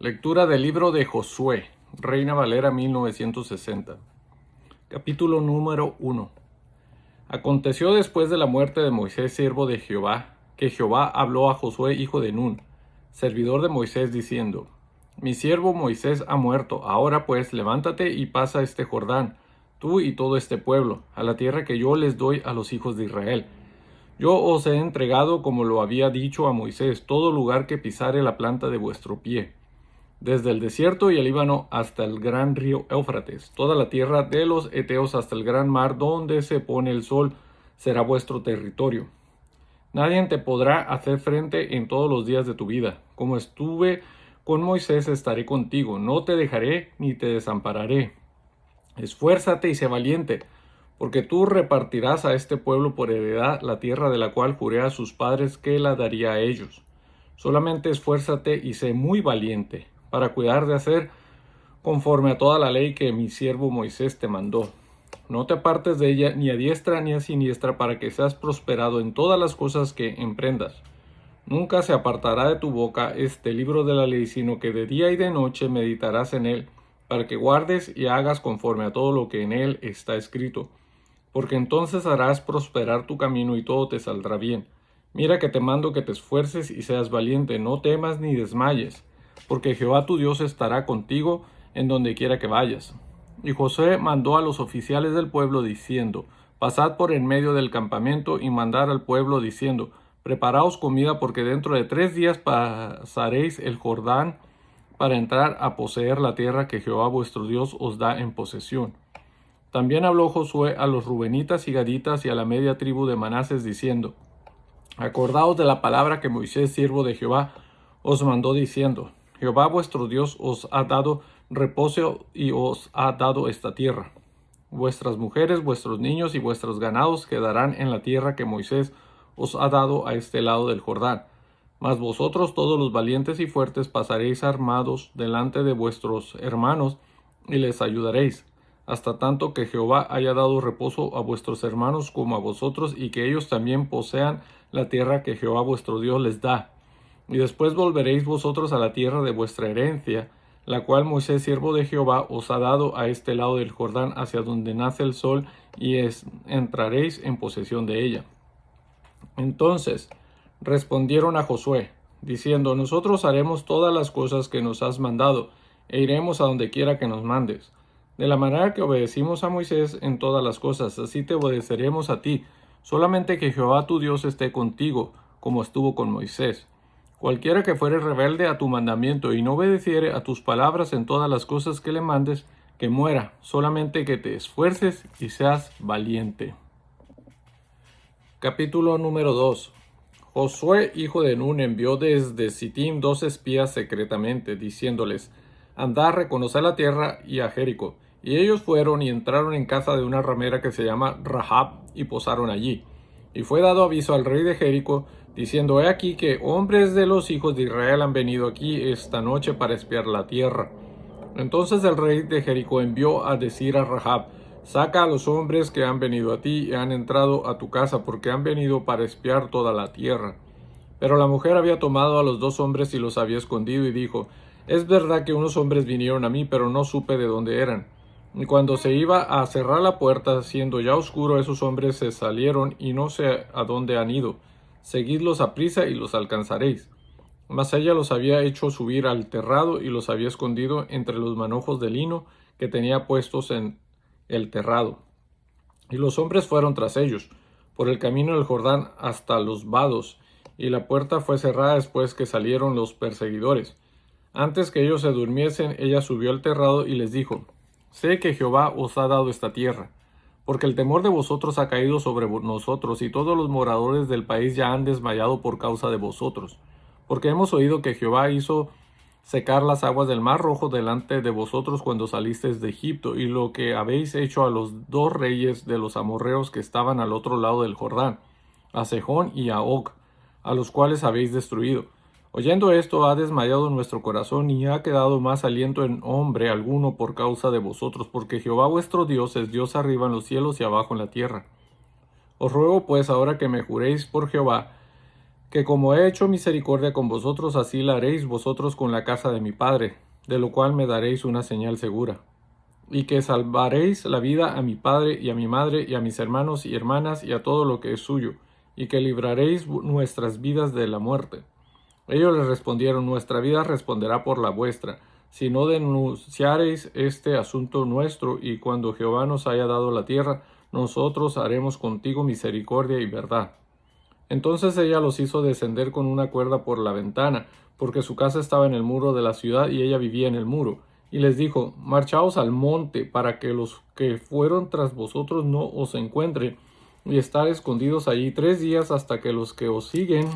Lectura del libro de Josué, Reina Valera 1960. Capítulo número 1. Aconteció después de la muerte de Moisés, siervo de Jehová, que Jehová habló a Josué, hijo de Nun, servidor de Moisés, diciendo: Mi siervo Moisés ha muerto. Ahora pues, levántate y pasa este Jordán, tú y todo este pueblo, a la tierra que yo les doy a los hijos de Israel. Yo os he entregado, como lo había dicho a Moisés, todo lugar que pisare la planta de vuestro pie, desde el desierto y el Líbano hasta el gran río Éufrates, toda la tierra de los Eteos hasta el gran mar donde se pone el sol, será vuestro territorio. Nadie te podrá hacer frente en todos los días de tu vida. Como estuve con Moisés, estaré contigo. No te dejaré ni te desampararé. Esfuérzate y sé valiente, porque tú repartirás a este pueblo por heredad la tierra de la cual juré a sus padres que la daría a ellos. Solamente esfuérzate y sé muy valiente, para cuidar de hacer conforme a toda la ley que mi siervo Moisés te mandó. No te apartes de ella ni a diestra ni a siniestra, para que seas prosperado en todas las cosas que emprendas. Nunca se apartará de tu boca este libro de la ley, sino que de día y de noche meditarás en él, para que guardes y hagas conforme a todo lo que en él está escrito. Porque entonces harás prosperar tu camino y todo te saldrá bien. Mira que te mando que te esfuerces y seas valiente, no temas ni desmayes, porque Jehová tu Dios estará contigo en donde quiera que vayas. Y Josué mandó a los oficiales del pueblo diciendo: Pasad por en medio del campamento y mandar al pueblo diciendo: Preparaos comida, porque dentro de 3 días pasaréis el Jordán para entrar a poseer la tierra que Jehová vuestro Dios os da en posesión. También habló Josué a los rubenitas y gaditas y a la media tribu de Manases diciendo: Acordaos de la palabra que Moisés, siervo de Jehová, os mandó diciendo: Jehová vuestro Dios os ha dado reposo y os ha dado esta tierra. Vuestras mujeres, vuestros niños y vuestros ganados quedarán en la tierra que Moisés os ha dado a este lado del Jordán. Mas vosotros, todos los valientes y fuertes, pasaréis armados delante de vuestros hermanos y les ayudaréis, hasta tanto que Jehová haya dado reposo a vuestros hermanos como a vosotros, y que ellos también posean la tierra que Jehová vuestro Dios les da. Y después volveréis vosotros a la tierra de vuestra herencia, la cual Moisés, siervo de Jehová, os ha dado a este lado del Jordán, hacia donde nace el sol, y entraréis en posesión de ella. Entonces respondieron a Josué, diciendo: Nosotros haremos todas las cosas que nos has mandado, e iremos a donde quiera que nos mandes. De la manera que obedecimos a Moisés en todas las cosas, así te obedeceremos a ti. Solamente que Jehová tu Dios esté contigo, como estuvo con Moisés. Cualquiera que fuere rebelde a tu mandamiento y no obedeciere a tus palabras en todas las cosas que le mandes, que muera. Solamente que te esfuerces y seas valiente. Capítulo número 2. Josué, hijo de Nun, envió desde Sittim 2 espías secretamente, diciéndoles: Andad a reconocer la tierra y a Jericó. Y ellos fueron y entraron en casa de una ramera que se llama Rahab, y posaron allí. Y fue dado aviso al rey de Jericó, diciendo: He aquí que hombres de los hijos de Israel han venido aquí esta noche para espiar la tierra. Entonces el rey de Jericó envió a decir a Rahab: Saca a los hombres que han venido a ti y han entrado a tu casa, porque han venido para espiar toda la tierra. Pero la mujer había tomado a los 2 hombres y los había escondido, y dijo: Es verdad que unos hombres vinieron a mí, pero no supe de dónde eran. Y cuando se iba a cerrar la puerta, siendo ya oscuro, esos hombres se salieron, y no sé a dónde han ido. Seguidlos aprisa y los alcanzaréis. Mas ella los había hecho subir al terrado y los había escondido entre los manojos de lino que tenía puestos en el terrado. Y los hombres fueron tras ellos por el camino del Jordán hasta los vados, y la puerta fue cerrada después que salieron los perseguidores. Antes que ellos se durmiesen, ella subió al terrado y les dijo: Sé que Jehová os ha dado esta tierra, porque el temor de vosotros ha caído sobre nosotros, y todos los moradores del país ya han desmayado por causa de vosotros. Porque hemos oído que Jehová hizo secar las aguas del mar Rojo delante de vosotros cuando salisteis de Egipto, y lo que habéis hecho a los 2 reyes de los amorreos que estaban al otro lado del Jordán, a Sejón y a Og, a los cuales habéis destruido. Oyendo esto, ha desmayado nuestro corazón, y ha quedado más aliento en hombre alguno por causa de vosotros, porque Jehová vuestro Dios es Dios arriba en los cielos y abajo en la tierra. Os ruego pues ahora que me juréis por Jehová, que como he hecho misericordia con vosotros, así la haréis vosotros con la casa de mi padre, de lo cual me daréis una señal segura. Y que salvaréis la vida a mi padre y a mi madre y a mis hermanos y hermanas y a todo lo que es suyo, y que libraréis nuestras vidas de la muerte. Ellos les respondieron: nuestra vida responderá por la vuestra, si no denunciareis este asunto nuestro, y cuando Jehová nos haya dado la tierra, nosotros haremos contigo misericordia y verdad. Entonces ella los hizo descender con una cuerda por la ventana, porque su casa estaba en el muro de la ciudad y ella vivía en el muro. Y les dijo: marchaos al monte, para que los que fueron tras vosotros no os encuentren, y estar escondidos allí 3 días hasta que los que os siguen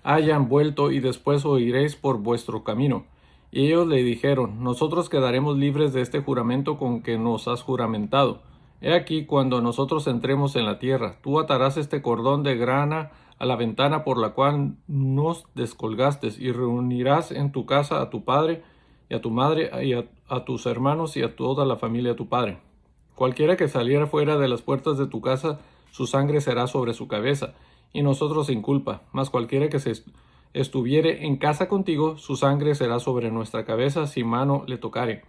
hayan vuelto, y después oiréis por vuestro camino. Y ellos le dijeron: nosotros quedaremos libres de este juramento con que nos has juramentado. He aquí, cuando nosotros entremos en la tierra, tú atarás este cordón de grana a la ventana por la cual nos descolgaste, y reunirás en tu casa a tu padre y a tu madre y a tus hermanos y a toda la familia de tu padre. Cualquiera que saliera fuera de las puertas de tu casa, su sangre será sobre su cabeza, y nosotros sin culpa. Mas cualquiera que estuviere en casa contigo, su sangre será sobre nuestra cabeza, si mano le tocare.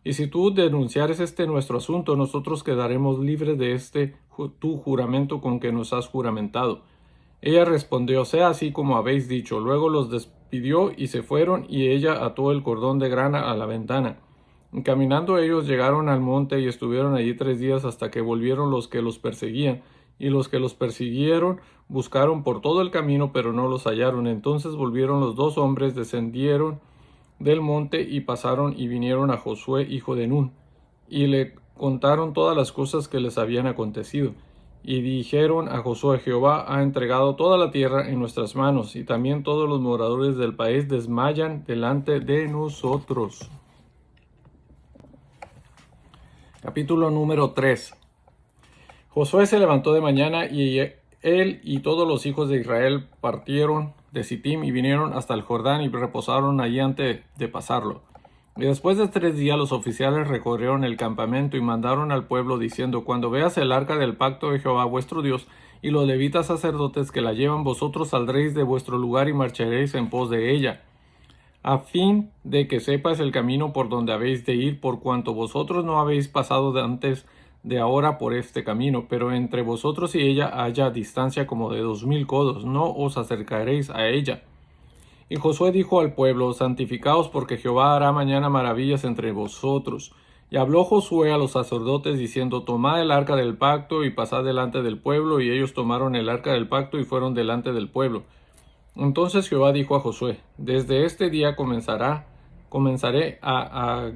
Y si tú denunciares este nuestro asunto, nosotros quedaremos libres de este tu juramento con que nos has juramentado. Ella respondió: sea así como habéis dicho. Luego los despidió y se fueron, y ella ató el cordón de grana a la ventana. Y caminando ellos llegaron al monte y estuvieron allí 3 días hasta que volvieron los que los perseguían. Y los que los persiguieron buscaron por todo el camino, pero no los hallaron. Entonces volvieron los 2 hombres, descendieron del monte y pasaron y vinieron a Josué, hijo de Nun, y le contaron todas las cosas que les habían acontecido. Y dijeron a Josué: Jehová ha entregado toda la tierra en nuestras manos, y también todos los moradores del país desmayan delante de nosotros. Capítulo número 3. Josué se levantó de mañana, y él y todos los hijos de Israel partieron de Sittim y vinieron hasta el Jordán y reposaron allí antes de pasarlo. Y después de 3 días los oficiales recorrieron el campamento y mandaron al pueblo diciendo: cuando veas el arca del pacto de Jehová vuestro Dios y los levitas sacerdotes que la llevan, vosotros saldréis de vuestro lugar y marcharéis en pos de ella, a fin de que sepas el camino por donde habéis de ir, por cuanto vosotros no habéis pasado antes de ahora por este camino, pero entre vosotros y ella haya distancia como de 2000 codos, no os acercaréis a ella. Y Josué dijo al pueblo: santificaos, porque Jehová hará mañana maravillas entre vosotros. Y habló Josué a los sacerdotes diciendo: tomad el arca del pacto y pasad delante del pueblo. Y ellos tomaron el arca del pacto y fueron delante del pueblo. Entonces Jehová dijo a Josué: desde este día comenzaré a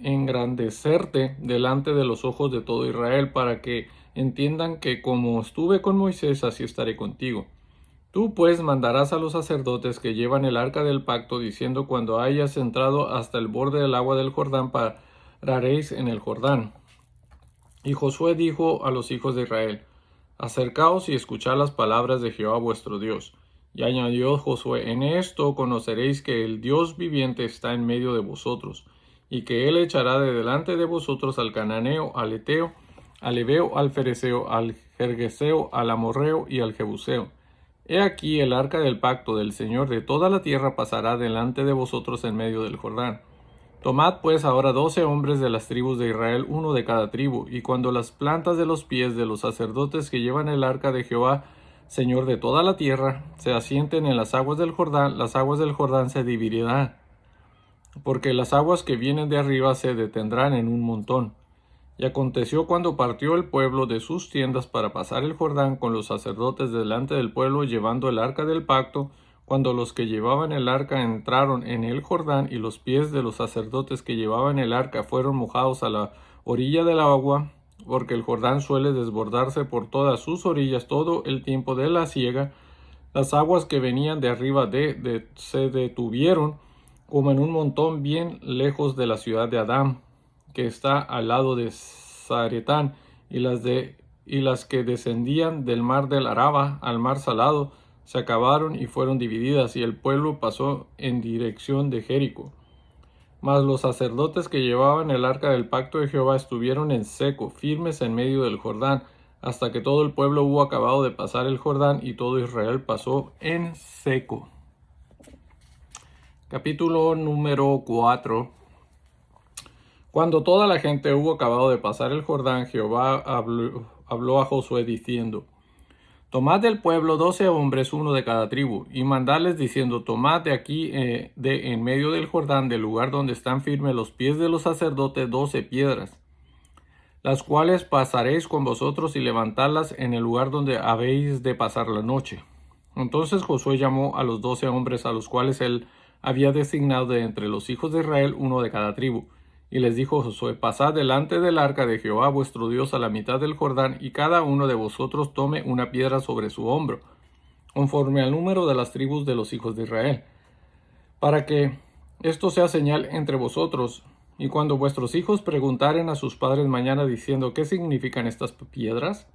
engrandecerte delante de los ojos de todo Israel, para que entiendan que como estuve con Moisés, así estaré contigo. Tú pues mandarás a los sacerdotes que llevan el arca del pacto, diciendo: cuando hayas entrado hasta el borde del agua del Jordán, pararéis en el Jordán. Y Josué dijo a los hijos de Israel: acercaos y escuchad las palabras de Jehová vuestro Dios. Y añadió Josué: en esto conoceréis que el Dios viviente está en medio de vosotros, y que él echará de delante de vosotros al cananeo, al eteo, al heveo, al fereceo, al gergeseo, al amorreo y al jebuseo. He aquí el arca del pacto del Señor de toda la tierra pasará delante de vosotros en medio del Jordán. Tomad pues ahora 12 hombres de las tribus de Israel, uno de cada tribu, y cuando las plantas de los pies de los sacerdotes que llevan el arca de Jehová, Señor de toda la tierra, se asienten en las aguas del Jordán se dividirán, porque las aguas que vienen de arriba se detendrán en un montón. Y aconteció cuando partió el pueblo de sus tiendas para pasar el Jordán con los sacerdotes delante del pueblo llevando el arca del pacto, cuando los que llevaban el arca entraron en el Jordán y los pies de los sacerdotes que llevaban el arca fueron mojados a la orilla del agua, porque el Jordán suele desbordarse por todas sus orillas todo el tiempo de la siega, las aguas que venían de arriba se detuvieron como en un montón bien lejos de la ciudad de Adán, que está al lado de Zaretán, y las que descendían del mar del Araba al mar salado se acabaron y fueron divididas, y el pueblo pasó en dirección de Jericó. Mas los sacerdotes que llevaban el arca del pacto de Jehová estuvieron en seco, firmes en medio del Jordán, hasta que todo el pueblo hubo acabado de pasar el Jordán, y todo Israel pasó en seco. Capítulo número 4. Cuando toda la gente hubo acabado de pasar el Jordán, Jehová habló a Josué diciendo: Tomad del pueblo 12 hombres, uno de cada tribu, y mandadles diciendo: Tomad de aquí, de en medio del Jordán, del lugar donde están firmes los pies de los sacerdotes, 12 piedras, las cuales pasaréis con vosotros, y levantadlas en el lugar donde habéis de pasar la noche. Entonces Josué llamó a los 12 hombres, a los cuales él había designado de entre los hijos de Israel, uno de cada tribu. Y les dijo Josué: Pasad delante del arca de Jehová vuestro Dios a la mitad del Jordán, y cada uno de vosotros tome una piedra sobre su hombro, conforme al número de las tribus de los hijos de Israel, para que esto sea señal entre vosotros. Y cuando vuestros hijos preguntaren a sus padres mañana diciendo: ¿Qué significan estas piedras?,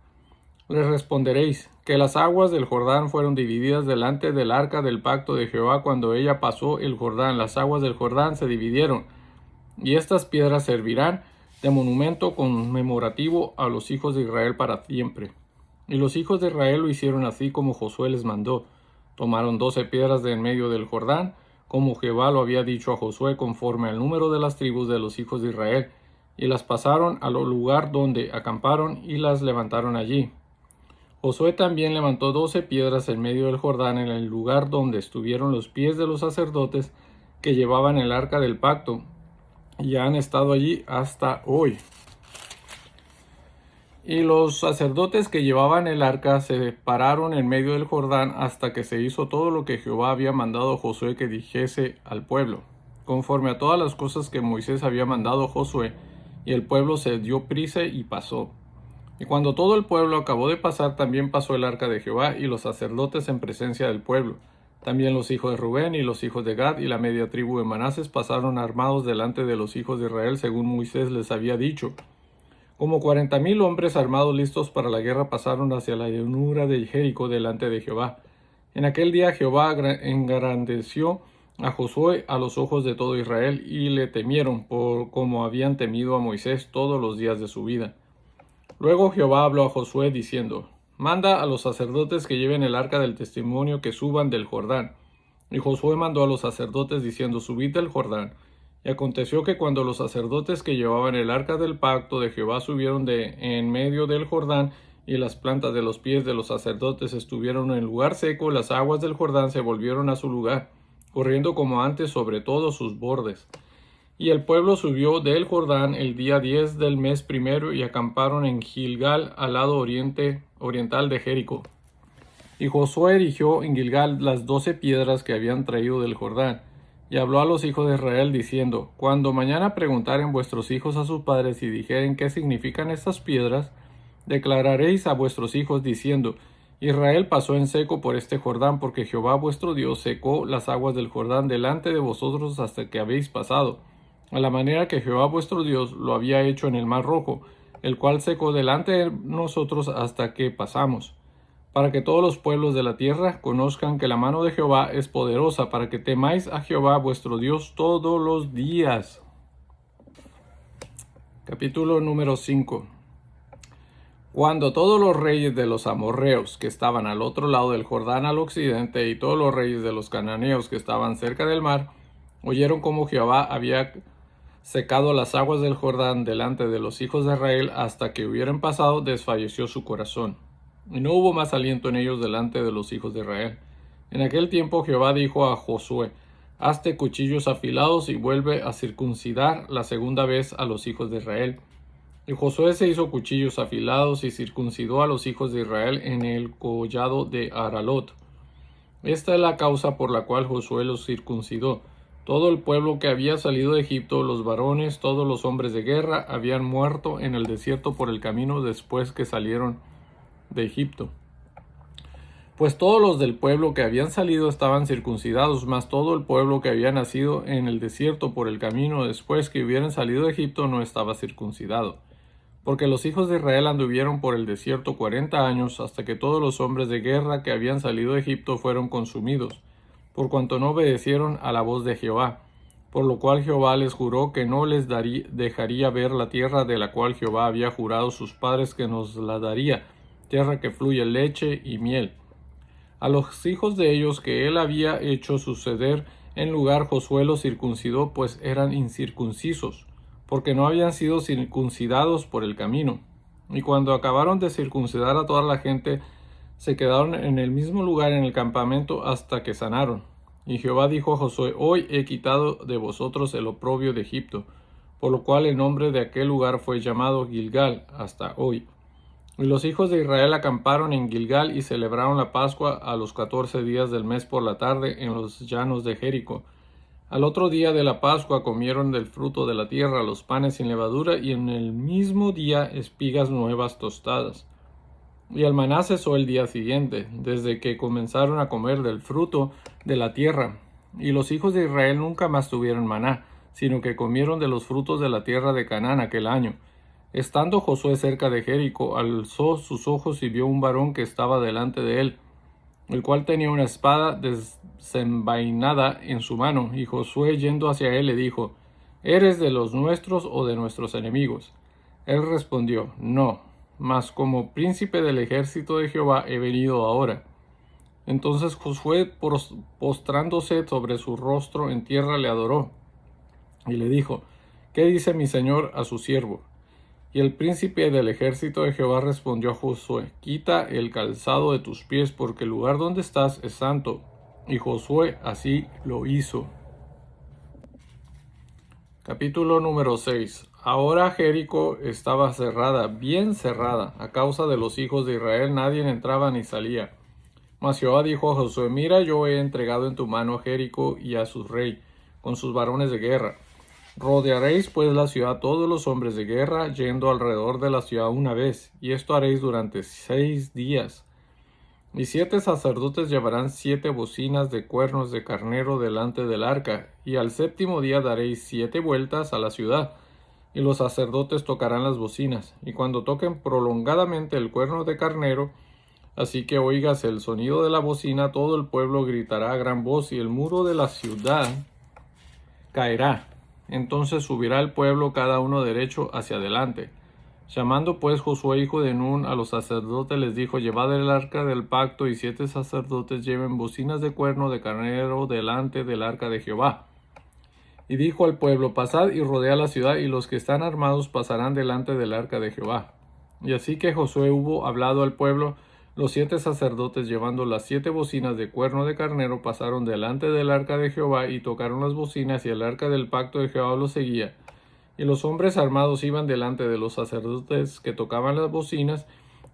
les responderéis: que las aguas del Jordán fueron divididas delante del arca del pacto de Jehová cuando ella pasó el Jordán. Las aguas del Jordán se dividieron, y estas piedras servirán de monumento conmemorativo a los hijos de Israel para siempre. Y los hijos de Israel lo hicieron así como Josué les mandó. Tomaron 12 piedras de en medio del Jordán, como Jehová lo había dicho a Josué, conforme al número de las tribus de los hijos de Israel, y las pasaron al lugar donde acamparon y las levantaron allí. Josué también levantó 12 piedras en medio del Jordán, en el lugar donde estuvieron los pies de los sacerdotes que llevaban el arca del pacto, y han estado allí hasta hoy. Y los sacerdotes que llevaban el arca se pararon en medio del Jordán hasta que se hizo todo lo que Jehová había mandado a Josué que dijese al pueblo, conforme a todas las cosas que Moisés había mandado a Josué, y el pueblo se dio prisa y pasó. Y cuando todo el pueblo acabó de pasar, también pasó el arca de Jehová y los sacerdotes en presencia del pueblo. También los hijos de Rubén y los hijos de Gad y la media tribu de Manases pasaron armados delante de los hijos de Israel, según Moisés les había dicho. Como 40,000 hombres armados listos para la guerra pasaron hacia la llanura de Jericó delante de Jehová. En aquel día Jehová engrandeció a Josué a los ojos de todo Israel, y le temieron como habían temido a Moisés todos los días de su vida. Luego Jehová habló a Josué diciendo: Manda a los sacerdotes que lleven el arca del testimonio que suban del Jordán. Y Josué mandó a los sacerdotes diciendo: Subid del Jordán. Y aconteció que cuando los sacerdotes que llevaban el arca del pacto de Jehová subieron de en medio del Jordán, y las plantas de los pies de los sacerdotes estuvieron en lugar seco, las aguas del Jordán se volvieron a su lugar, corriendo como antes sobre todos sus bordes. Y el pueblo subió del Jordán el día 10 del mes primero, y acamparon en Gilgal, al lado oriental de Jericó. Y Josué erigió en Gilgal las 12 piedras que habían traído del Jordán, y habló a los hijos de Israel diciendo: Cuando mañana preguntaren vuestros hijos a sus padres y dijeren: ¿Qué significan estas piedras?, declararéis a vuestros hijos diciendo: Israel pasó en seco por este Jordán, porque Jehová vuestro Dios secó las aguas del Jordán delante de vosotros hasta que habéis pasado, a la manera que Jehová vuestro Dios lo había hecho en el mar Rojo, el cual secó delante de nosotros hasta que pasamos, para que todos los pueblos de la tierra conozcan que la mano de Jehová es poderosa, para que temáis a Jehová vuestro Dios todos los días. Capítulo número 5. Cuando todos los reyes de los amorreos que estaban al otro lado del Jordán al occidente, y todos los reyes de los cananeos que estaban cerca del mar, oyeron cómo Jehová había secado las aguas del Jordán delante de los hijos de Israel hasta que hubieran pasado, desfalleció su corazón, y no hubo más aliento en ellos delante de los hijos de Israel. En aquel tiempo Jehová dijo a Josué: Hazte cuchillos afilados y vuelve a circuncidar la segunda vez a los hijos de Israel. Y Josué se hizo cuchillos afilados y circuncidó a los hijos de Israel en el collado de Aralot. Esta es la causa por la cual Josué los circuncidó. Todo el pueblo que había salido de Egipto, los varones, todos los hombres de guerra, habían muerto en el desierto por el camino después que salieron de Egipto. Pues todos los del pueblo que habían salido estaban circuncidados, mas todo el pueblo que había nacido en el desierto por el camino después que hubieran salido de Egipto no estaba circuncidado. Porque los hijos de Israel anduvieron por el desierto 40 años, hasta que todos los hombres de guerra que habían salido de Egipto fueron consumidos, por cuanto no obedecieron a la voz de Jehová. Por lo cual Jehová les juró que no les dejaría ver la tierra de la cual Jehová había jurado a sus padres que nos la daría, tierra que fluye leche y miel. A los hijos de ellos que él había hecho suceder en lugar, Josué los circuncidó, pues eran incircuncisos, porque no habían sido circuncidados por el camino. Y cuando acabaron de circuncidar a toda la gente, se quedaron en el mismo lugar en el campamento hasta que sanaron. Y Jehová dijo a Josué: Hoy he quitado de vosotros el oprobio de Egipto, por lo cual el nombre de aquel lugar fue llamado Gilgal hasta hoy. Y los hijos de Israel acamparon en Gilgal y celebraron la Pascua a los 14 días del mes por la tarde en los llanos de Jericó. Al otro día de la Pascua comieron del fruto de la tierra, los panes sin levadura, y en el mismo día espigas nuevas tostadas. Y el maná cesó el día siguiente, desde que comenzaron a comer del fruto de la tierra. Y los hijos de Israel nunca más tuvieron maná, sino que comieron de los frutos de la tierra de Canaán aquel año. Estando Josué cerca de Jericó, alzó sus ojos y vio un varón que estaba delante de él, el cual tenía una espada desenvainada en su mano. Y Josué, yendo hacia él, le dijo: ¿Eres de los nuestros o de nuestros enemigos? Él respondió: No, mas como príncipe del ejército de Jehová he venido ahora. Entonces Josué, postrándose sobre su rostro en tierra, le adoró y le dijo: ¿Qué dice mi señor a su siervo? Y el príncipe del ejército de Jehová respondió a Josué: Quita el calzado de tus pies, porque el lugar donde estás es santo. Y Josué así lo hizo. Capítulo número 6. Ahora Jericó estaba cerrada, bien cerrada, a causa de los hijos de Israel. Nadie entraba ni salía. Mas Jehová dijo a Josué: Mira, yo he entregado en tu mano a Jericó y a su rey, con sus varones de guerra. Rodearéis pues la ciudad todos los hombres de guerra, yendo alrededor de la ciudad una vez, y esto haréis durante 6 días. Y 7 sacerdotes llevarán 7 bocinas de cuernos de carnero delante del arca, y al 7º día daréis 7 vueltas a la ciudad, y los sacerdotes tocarán las bocinas, y cuando toquen prolongadamente el cuerno de carnero, así que oigas el sonido de la bocina, todo el pueblo gritará a gran voz, y el muro de la ciudad caerá. Entonces subirá el pueblo cada uno derecho hacia adelante. Llamando pues Josué hijo de Nun a los sacerdotes, les dijo: Llevad el arca del pacto, y 7 sacerdotes lleven bocinas de cuerno de carnero delante del arca de Jehová. Y dijo al pueblo: Pasad y rodea la ciudad, y los que están armados pasarán delante del arca de Jehová. Y así que Josué hubo hablado al pueblo, los 7 sacerdotes, llevando las 7 bocinas de cuerno de carnero, pasaron delante del arca de Jehová y tocaron las bocinas, y el arca del pacto de Jehová los seguía. Y los hombres armados iban delante de los sacerdotes que tocaban las bocinas,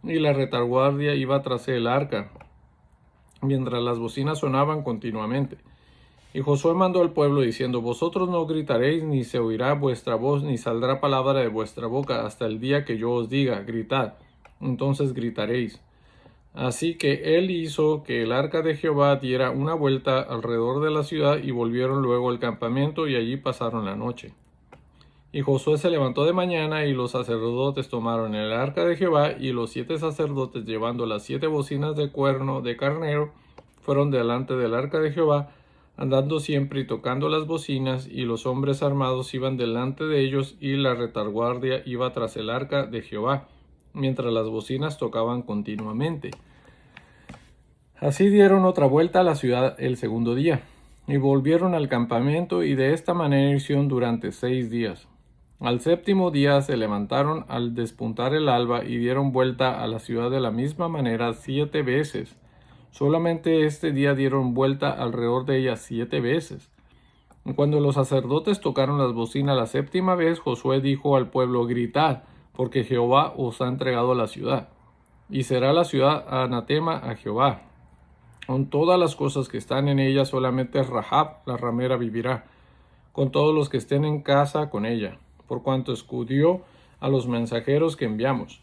y la retaguardia iba tras el arca, mientras las bocinas sonaban continuamente. Y Josué mandó al pueblo diciendo: Vosotros no gritaréis, ni se oirá vuestra voz, ni saldrá palabra de vuestra boca, hasta el día que yo os diga: Gritad. Entonces gritaréis. Así que él hizo que el arca de Jehová diera una vuelta alrededor de la ciudad, y volvieron luego al campamento, y allí pasaron la noche. Y Josué se levantó de mañana, y los sacerdotes tomaron el arca de Jehová, y los 7 sacerdotes, llevando las 7 bocinas de cuerno de carnero, fueron delante del arca de Jehová, andando siempre y tocando las bocinas, y los hombres armados iban delante de ellos, y la retaguardia iba tras el arca de Jehová, mientras las bocinas tocaban continuamente. Así dieron otra vuelta a la ciudad el 2º día, y volvieron al campamento, y de esta manera hicieron durante 6 días. Al 7º día se levantaron al despuntar el alba, y dieron vuelta a la ciudad de la misma manera 7 veces. Solamente este día dieron vuelta alrededor de ella 7 veces. Y cuando los sacerdotes tocaron las bocinas la 7ª vez, Josué dijo al pueblo: Gritad, porque Jehová os ha entregado la ciudad. Y será la ciudad anatema a Jehová. Con todas las cosas que están en ella, solamente Rahab la ramera vivirá, con todos los que estén en casa con ella, por cuanto escudió a los mensajeros que enviamos.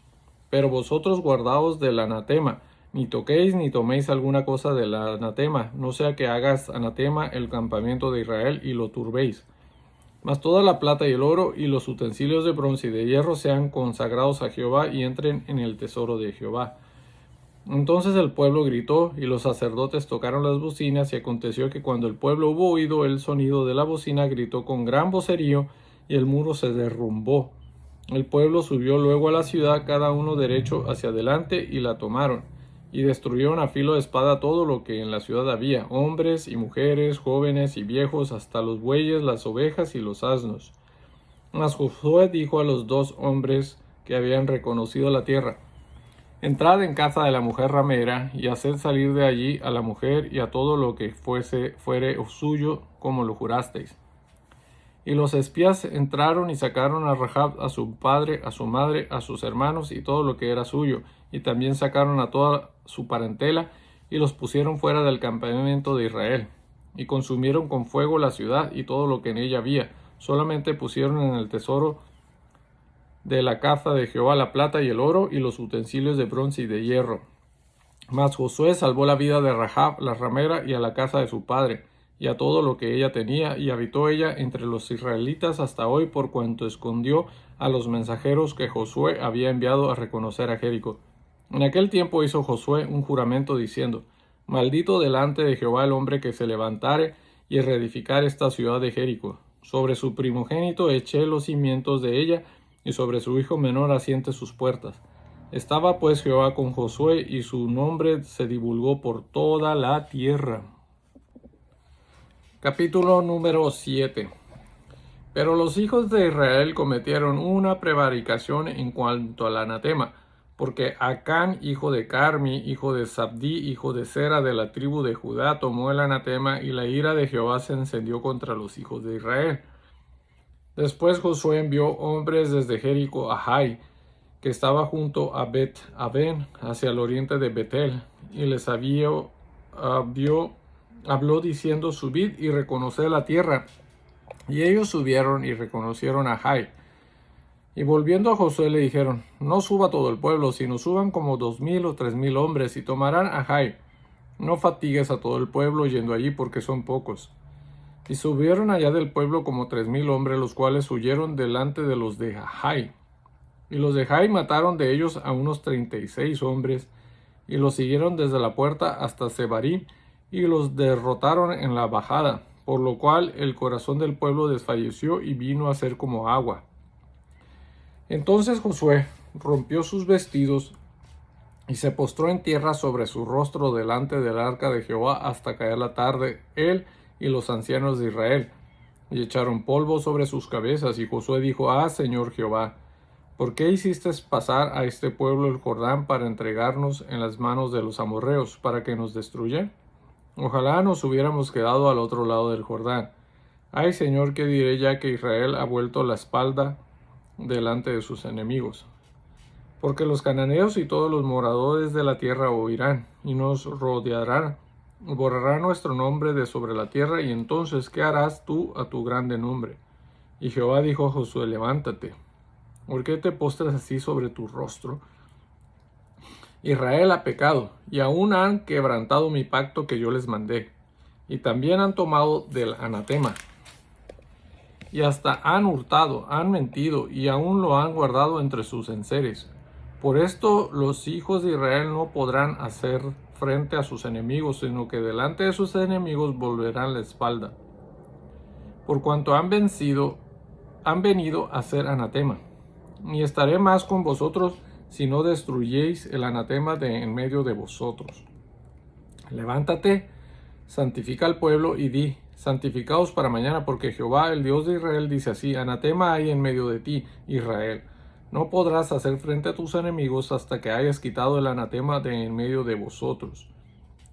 Pero vosotros guardaos del anatema, ni toquéis ni toméis alguna cosa del anatema, no sea que hagas anatema el campamento de Israel y lo turbéis. Mas toda la plata y el oro y los utensilios de bronce y de hierro sean consagrados a Jehová, y entren en el tesoro de Jehová. Entonces el pueblo gritó, y los sacerdotes tocaron las bocinas, y aconteció que cuando el pueblo hubo oído el sonido de la bocina, gritó con gran vocerío, y el muro se derrumbó. El pueblo subió luego a la ciudad, cada uno derecho hacia adelante, y la tomaron, y destruyeron a filo de espada todo lo que en la ciudad había, hombres y mujeres, jóvenes y viejos, hasta los bueyes, las ovejas y los asnos. Mas Josué dijo a los 2 hombres que habían reconocido la tierra: Entrad en casa de la mujer ramera, y haced salir de allí a la mujer y a todo lo que fuere suyo, como lo jurasteis. Y los espías entraron y sacaron a Rahab, a su padre, a su madre, a sus hermanos y todo lo que era suyo, y también sacaron a toda su parentela y los pusieron fuera del campamento de Israel. Y consumieron con fuego la ciudad y todo lo que en ella había. Solamente pusieron en el tesoro de la caza de Jehová la plata y el oro y los utensilios de bronce y de hierro. Mas Josué salvó la vida de Rahab la ramera y a la casa de su padre y a todo lo que ella tenía, y habitó ella entre los israelitas hasta hoy, por cuanto escondió a los mensajeros que Josué había enviado a reconocer a Jericó. En aquel tiempo hizo Josué un juramento diciendo: Maldito delante de Jehová el hombre que se levantare y reedificar esta ciudad de Jericó. Sobre su primogénito eché los cimientos de ella, y sobre su hijo menor asiente sus puertas. Estaba pues Jehová con Josué, y su nombre se divulgó por toda la tierra. Capítulo número 7. Pero los hijos de Israel cometieron una prevaricación en cuanto al anatema, porque Acán, hijo de Carmi, hijo de Sabdí, hijo de Sera, de la tribu de Judá, tomó el anatema, y la ira de Jehová se encendió contra los hijos de Israel. Después Josué envió hombres desde Jericó a Jai, que estaba junto a Bet-Aven, hacia el oriente de Betel, y les habló diciendo: Subid y reconoced la tierra. Y ellos subieron y reconocieron a Jai. Y volviendo a Josué le dijeron: No suba todo el pueblo, sino suban como 2000 o 3000 hombres, y tomarán a Jai. No fatigues a todo el pueblo yendo allí, porque son pocos. Y subieron allá del pueblo como 3000 hombres, los cuales huyeron delante de los de Jai. Y los de Jai mataron de ellos a unos 36 hombres, y los siguieron desde la puerta hasta Sebarim, y los derrotaron en la bajada, por lo cual el corazón del pueblo desfalleció y vino a ser como agua. Entonces Josué rompió sus vestidos y se postró en tierra sobre su rostro delante del arca de Jehová hasta caer la tarde, él y los ancianos de Israel, y echaron polvo sobre sus cabezas. Y Josué dijo: Señor Jehová, ¿por qué hiciste pasar a este pueblo el Jordán para entregarnos en las manos de los amorreos, para que nos destruyan? Ojalá nos hubiéramos quedado al otro lado del Jordán. Ay, Señor, ¿qué diré ya que Israel ha vuelto la espalda delante de sus enemigos? Porque los cananeos y todos los moradores de la tierra oirán, y nos rodearán, borrarán nuestro nombre de sobre la tierra, y entonces, ¿qué harás tú a tu grande nombre? Y Jehová dijo a Josué: Levántate. ¿Por qué te postras así sobre tu rostro? Israel ha pecado, y aún han quebrantado mi pacto que yo les mandé, y también han tomado del anatema, y hasta han hurtado, han mentido, y aún lo han guardado entre sus enseres. Por esto los hijos de Israel no podrán hacer frente a sus enemigos, sino que delante de sus enemigos volverán la espalda, por cuanto han venido a ser anatema. Ni estaré más con vosotros si no destruyéis el anatema de en medio de vosotros. Levántate, santifica al pueblo y di: santificaos para mañana, porque Jehová, el Dios de Israel, dice así: anatema hay en medio de ti, Israel. No podrás hacer frente a tus enemigos hasta que hayas quitado el anatema de en medio de vosotros.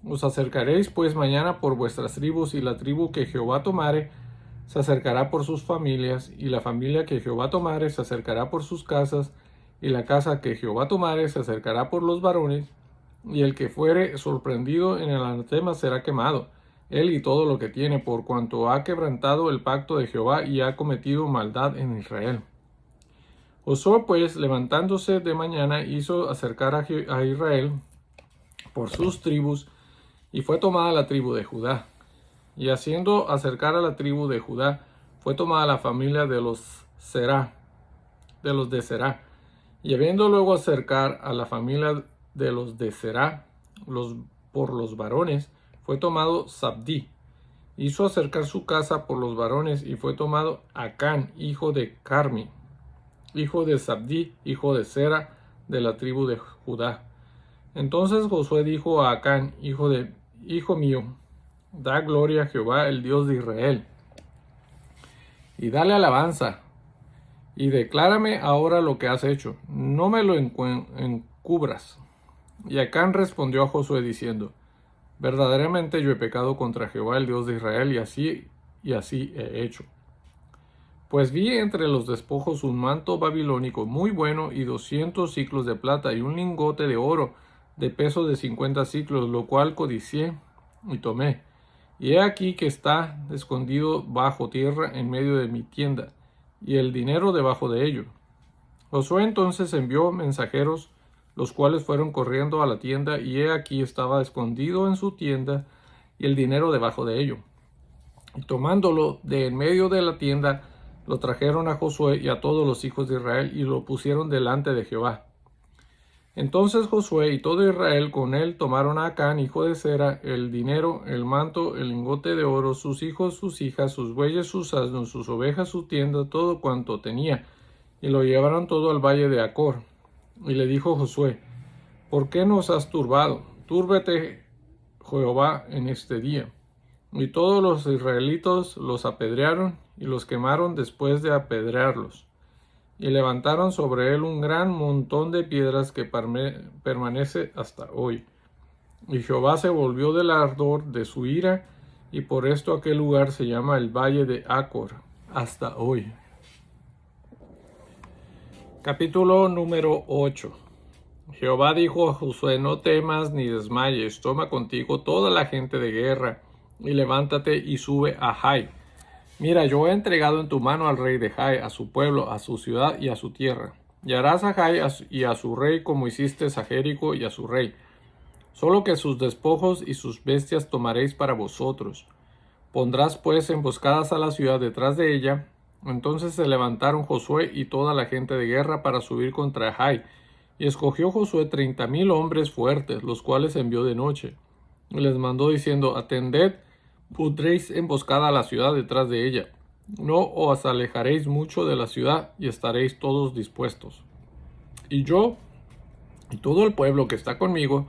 Os acercaréis pues mañana por vuestras tribus, y la tribu que Jehová tomare se acercará por sus familias, y la familia que Jehová tomare se acercará por sus casas, y la casa que Jehová tomare se acercará por los varones, y el que fuere sorprendido en el anatema será quemado, él y todo lo que tiene, por cuanto ha quebrantado el pacto de Jehová y ha cometido maldad en Israel. Josué pues, levantándose de mañana, hizo acercar a Israel por sus tribus, y fue tomada la tribu de Judá. Y haciendo acercar a la tribu de Judá, fue tomada la familia de los de Será. Y habiendo luego acercar a la familia de los de Será, por los varones, fue tomado Sabdí. Hizo acercar su casa por los varones, y fue tomado Acán, hijo de Carmi. hijo de Zabdí, hijo de Zera, de la tribu de Judá. Entonces Josué dijo a Acán, hijo mío, da gloria a Jehová, el Dios de Israel, y dale alabanza, y declárame ahora lo que has hecho, no me lo encubras. Y Acán respondió a Josué diciendo, verdaderamente yo he pecado contra Jehová, el Dios de Israel, y así he hecho. Pues vi entre los despojos un manto babilónico muy bueno y 200 siclos de plata y un lingote de oro de peso de 50 siclos, lo cual codicié y tomé. Y he aquí que está escondido bajo tierra en medio de mi tienda, y el dinero debajo de ello. Josué entonces envió mensajeros, los cuales fueron corriendo a la tienda, y he aquí estaba escondido en su tienda, y el dinero debajo de ello. Y tomándolo de en medio de la tienda, lo trajeron a Josué y a todos los hijos de Israel, y lo pusieron delante de Jehová. Entonces Josué y todo Israel con él tomaron a Acán, hijo de Zera, el dinero, el manto, el lingote de oro, sus hijos, sus hijas, sus bueyes, sus asnos, sus ovejas, su tienda, todo cuanto tenía, y lo llevaron todo al valle de Acor. Y le dijo Josué, ¿por qué nos has turbado? Túrbete Jehová en este día. Y todos los israelitas los apedrearon y los quemaron después de apedrearlos. Y levantaron sobre él un gran montón de piedras que permanece hasta hoy. Y Jehová se volvió del ardor de su ira, y por esto aquel lugar se llama el Valle de Acor, hasta hoy. Capítulo número 8. Jehová dijo a Josué, no temas ni desmayes, toma contigo toda la gente de guerra, y levántate y sube a Jai. Mira, yo he entregado en tu mano al rey de Jai, a su pueblo, a su ciudad y a su tierra. Y harás a Jai y a su rey como hiciste a Jericó y a su rey. Solo que sus despojos y sus bestias tomaréis para vosotros. Pondrás pues emboscadas a la ciudad detrás de ella. Entonces se levantaron Josué y toda la gente de guerra para subir contra Jai. Y escogió Josué 30,000 hombres fuertes, los cuales envió de noche. Y les mandó diciendo, atended, pondréis emboscada a la ciudad detrás de ella. No os alejaréis mucho de la ciudad y estaréis todos dispuestos. Y yo y todo el pueblo que está conmigo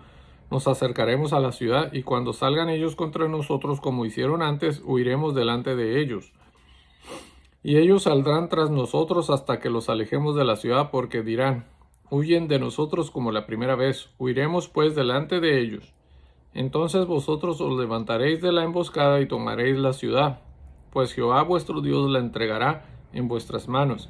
nos acercaremos a la ciudad, y cuando salgan ellos contra nosotros como hicieron antes, huiremos delante de ellos. Y ellos saldrán tras nosotros hasta que los alejemos de la ciudad, porque dirán, huyen de nosotros como la primera vez. Huiremos pues delante de ellos. Entonces vosotros os levantaréis de la emboscada y tomaréis la ciudad, pues Jehová vuestro Dios la entregará en vuestras manos.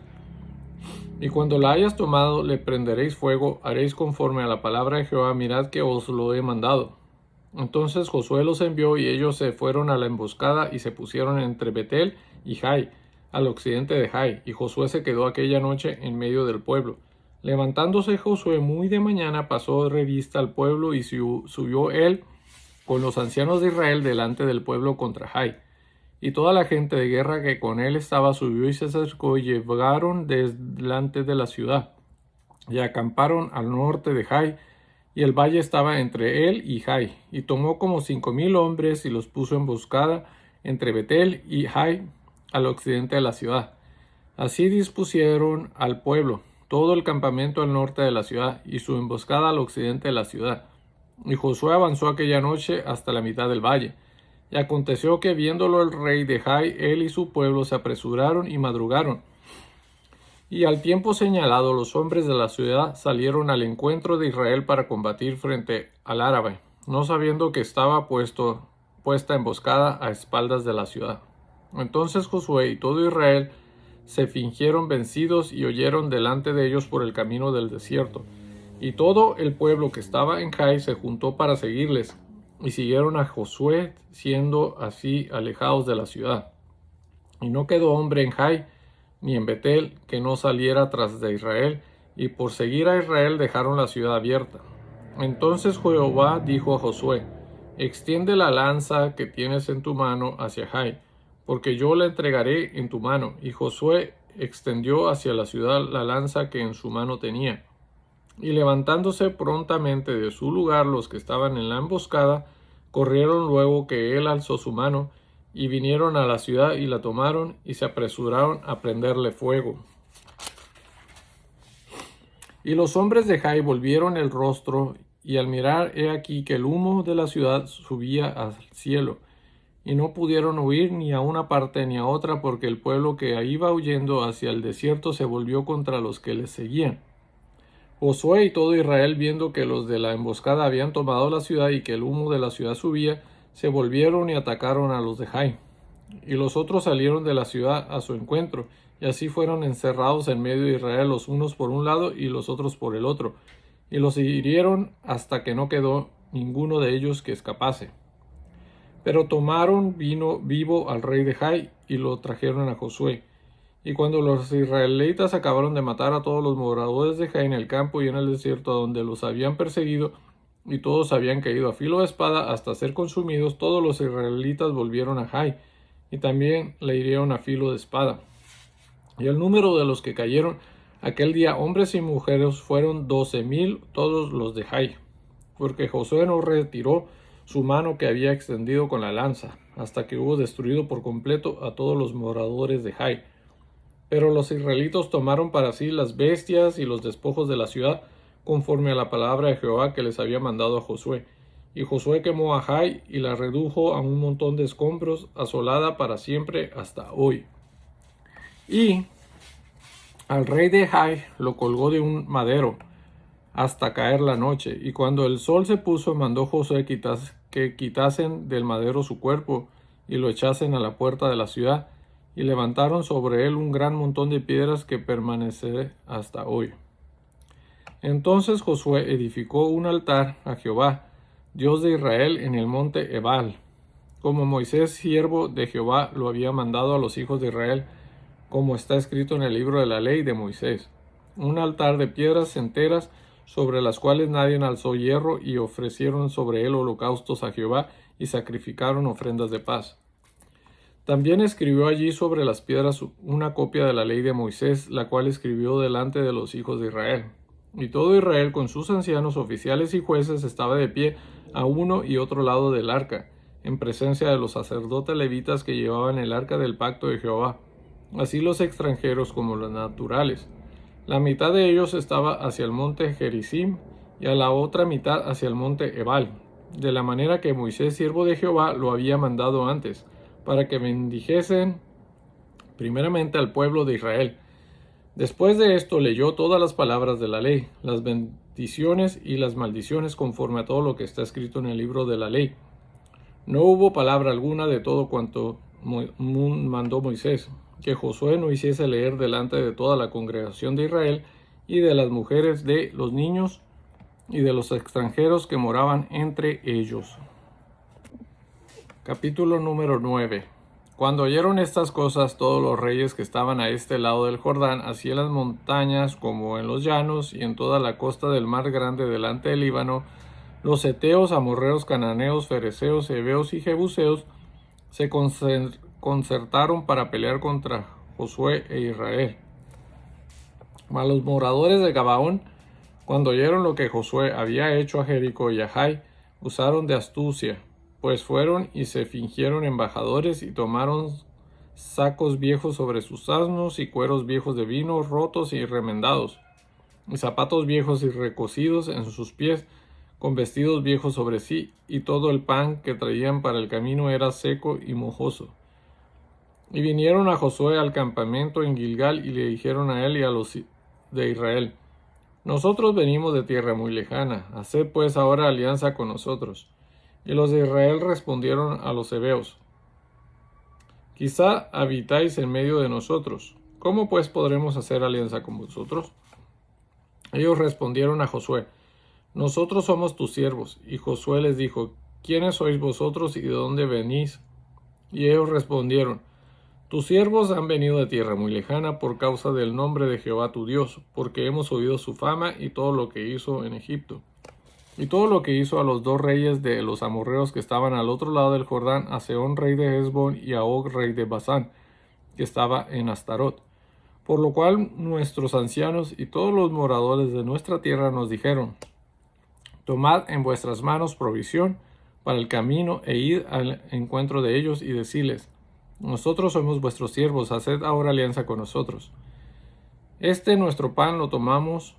Y cuando la hayas tomado, le prenderéis fuego, haréis conforme a la palabra de Jehová, mirad que os lo he mandado. Entonces Josué los envió, y ellos se fueron a la emboscada y se pusieron entre Betel y Jai, al occidente de Jai, y Josué se quedó aquella noche en medio del pueblo. Levantándose Josué muy de mañana, pasó revista al pueblo, y subió él con los ancianos de Israel delante del pueblo contra Jai. Y toda la gente de guerra que con él estaba subió y se acercó, y llegaron delante de la ciudad, y acamparon al norte de Jai, y el valle estaba entre él y Jai. Y tomó como 5,000 hombres, y los puso emboscada entre Betel y Jai, al occidente de la ciudad. Así dispusieron al pueblo todo el campamento al norte de la ciudad, y su emboscada al occidente de la ciudad. Y Josué avanzó aquella noche hasta la mitad del valle. Y aconteció que viéndolo el rey de Jai, él y su pueblo se apresuraron y madrugaron. Y al tiempo señalado los hombres de la ciudad salieron al encuentro de Israel para combatir frente al árabe, no sabiendo que estaba puesta emboscada a espaldas de la ciudad. Entonces Josué y todo Israel se fingieron vencidos y huyeron delante de ellos por el camino del desierto. Y todo el pueblo que estaba en Jai se juntó para seguirles, y siguieron a Josué, siendo así alejados de la ciudad. Y no quedó hombre en Jai ni en Betel que no saliera tras de Israel, y por seguir a Israel dejaron la ciudad abierta. Entonces Jehová dijo a Josué, extiende la lanza que tienes en tu mano hacia Jai, porque yo la entregaré en tu mano. Y Josué extendió hacia la ciudad la lanza que en su mano tenía. Y levantándose prontamente de su lugar los que estaban en la emboscada, corrieron luego que él alzó su mano, y vinieron a la ciudad y la tomaron, y se apresuraron a prenderle fuego. Y los hombres de Jai volvieron el rostro, y al mirar, he aquí que el humo de la ciudad subía al cielo, y no pudieron huir ni a una parte ni a otra, porque el pueblo que iba huyendo hacia el desierto se volvió contra los que les seguían. Josué y todo Israel, viendo que los de la emboscada habían tomado la ciudad y que el humo de la ciudad subía, se volvieron y atacaron a los de Jai. Y los otros salieron de la ciudad a su encuentro, y así fueron encerrados en medio de Israel, los unos por un lado y los otros por el otro, y los hirieron hasta que no quedó ninguno de ellos que escapase. Pero tomaron vino vivo al rey de Jai y lo trajeron a Josué. Y cuando los israelitas acabaron de matar a todos los moradores de Jai en el campo y en el desierto donde los habían perseguido, y todos habían caído a filo de espada hasta ser consumidos, todos los israelitas volvieron a Jai, y también le hirieron a filo de espada. Y el número de los que cayeron aquel día, hombres y mujeres, fueron 12,000, todos los de Jai, porque Josué no retiró su mano que había extendido con la lanza, hasta que hubo destruido por completo a todos los moradores de Jai. Pero los israelitas tomaron para sí las bestias y los despojos de la ciudad, conforme a la palabra de Jehová que les había mandado a Josué. Y Josué quemó a Jai y la redujo a un montón de escombros, asolada para siempre hasta hoy. Y al rey de Jai lo colgó de un madero hasta caer la noche. Y cuando el sol se puso, mandó Josué que quitasen del madero su cuerpo y lo echasen a la puerta de la ciudad. Y levantaron sobre él un gran montón de piedras que permanece hasta hoy. Entonces Josué edificó un altar a Jehová, Dios de Israel, en el monte Ebal, como Moisés, siervo de Jehová, lo había mandado a los hijos de Israel, como está escrito en el libro de la ley de Moisés. Un altar de piedras enteras, sobre las cuales nadie alzó hierro, y ofrecieron sobre él holocaustos a Jehová, y sacrificaron ofrendas de paz. También escribió allí sobre las piedras una copia de la ley de Moisés, la cual escribió delante de los hijos de Israel. Y todo Israel con sus ancianos, oficiales y jueces estaba de pie a uno y otro lado del arca, en presencia de los sacerdotes levitas que llevaban el arca del pacto de Jehová, así los extranjeros como los naturales. La mitad de ellos estaba hacia el monte Gerizim y a la otra mitad hacia el monte Ebal, de la manera que Moisés, siervo de Jehová, lo había mandado antes, para que bendijesen primeramente al pueblo de Israel. Después de esto leyó todas las palabras de la ley, las bendiciones y las maldiciones conforme a todo lo que está escrito en el libro de la ley. No hubo palabra alguna de todo cuanto mandó Moisés, que Josué no hiciese leer delante de toda la congregación de Israel y de las mujeres, de los niños y de los extranjeros que moraban entre ellos. Capítulo número 9. Cuando oyeron estas cosas, todos los reyes que estaban a este lado del Jordán, así en las montañas como en los llanos y en toda la costa del mar grande delante del Líbano, los heteos, amorreos, cananeos, fereceos, heveos y jebuseos, se concertaron para pelear contra Josué e Israel. Mas los moradores de Gabaón, cuando oyeron lo que Josué había hecho a Jericó y a Jai, usaron de astucia, pues fueron y se fingieron embajadores y tomaron sacos viejos sobre sus asnos y cueros viejos de vino rotos y remendados, y zapatos viejos y recocidos en sus pies, con vestidos viejos sobre sí, y todo el pan que traían para el camino era seco y mojoso. Y vinieron a Josué al campamento en Gilgal y le dijeron a él y a los de Israel: Nosotros venimos de tierra muy lejana, haced pues ahora alianza con nosotros. Y los de Israel respondieron a los heveos: Quizá habitáis en medio de nosotros. ¿Cómo pues podremos hacer alianza con vosotros? Ellos respondieron a Josué: Nosotros somos tus siervos. Y Josué les dijo: ¿Quiénes sois vosotros y de dónde venís? Y ellos respondieron: Tus siervos han venido de tierra muy lejana por causa del nombre de Jehová tu Dios, porque hemos oído su fama y todo lo que hizo en Egipto. Y todo lo que hizo a los dos reyes de los amorreos que estaban al otro lado del Jordán, a Sehón rey de Hesbón y a Og rey de Basán, que estaba en Astarot. Por lo cual nuestros ancianos y todos los moradores de nuestra tierra nos dijeron: Tomad en vuestras manos provisión para el camino e id al encuentro de ellos y decirles: Nosotros somos vuestros siervos, haced ahora alianza con nosotros. Nuestro pan lo tomamos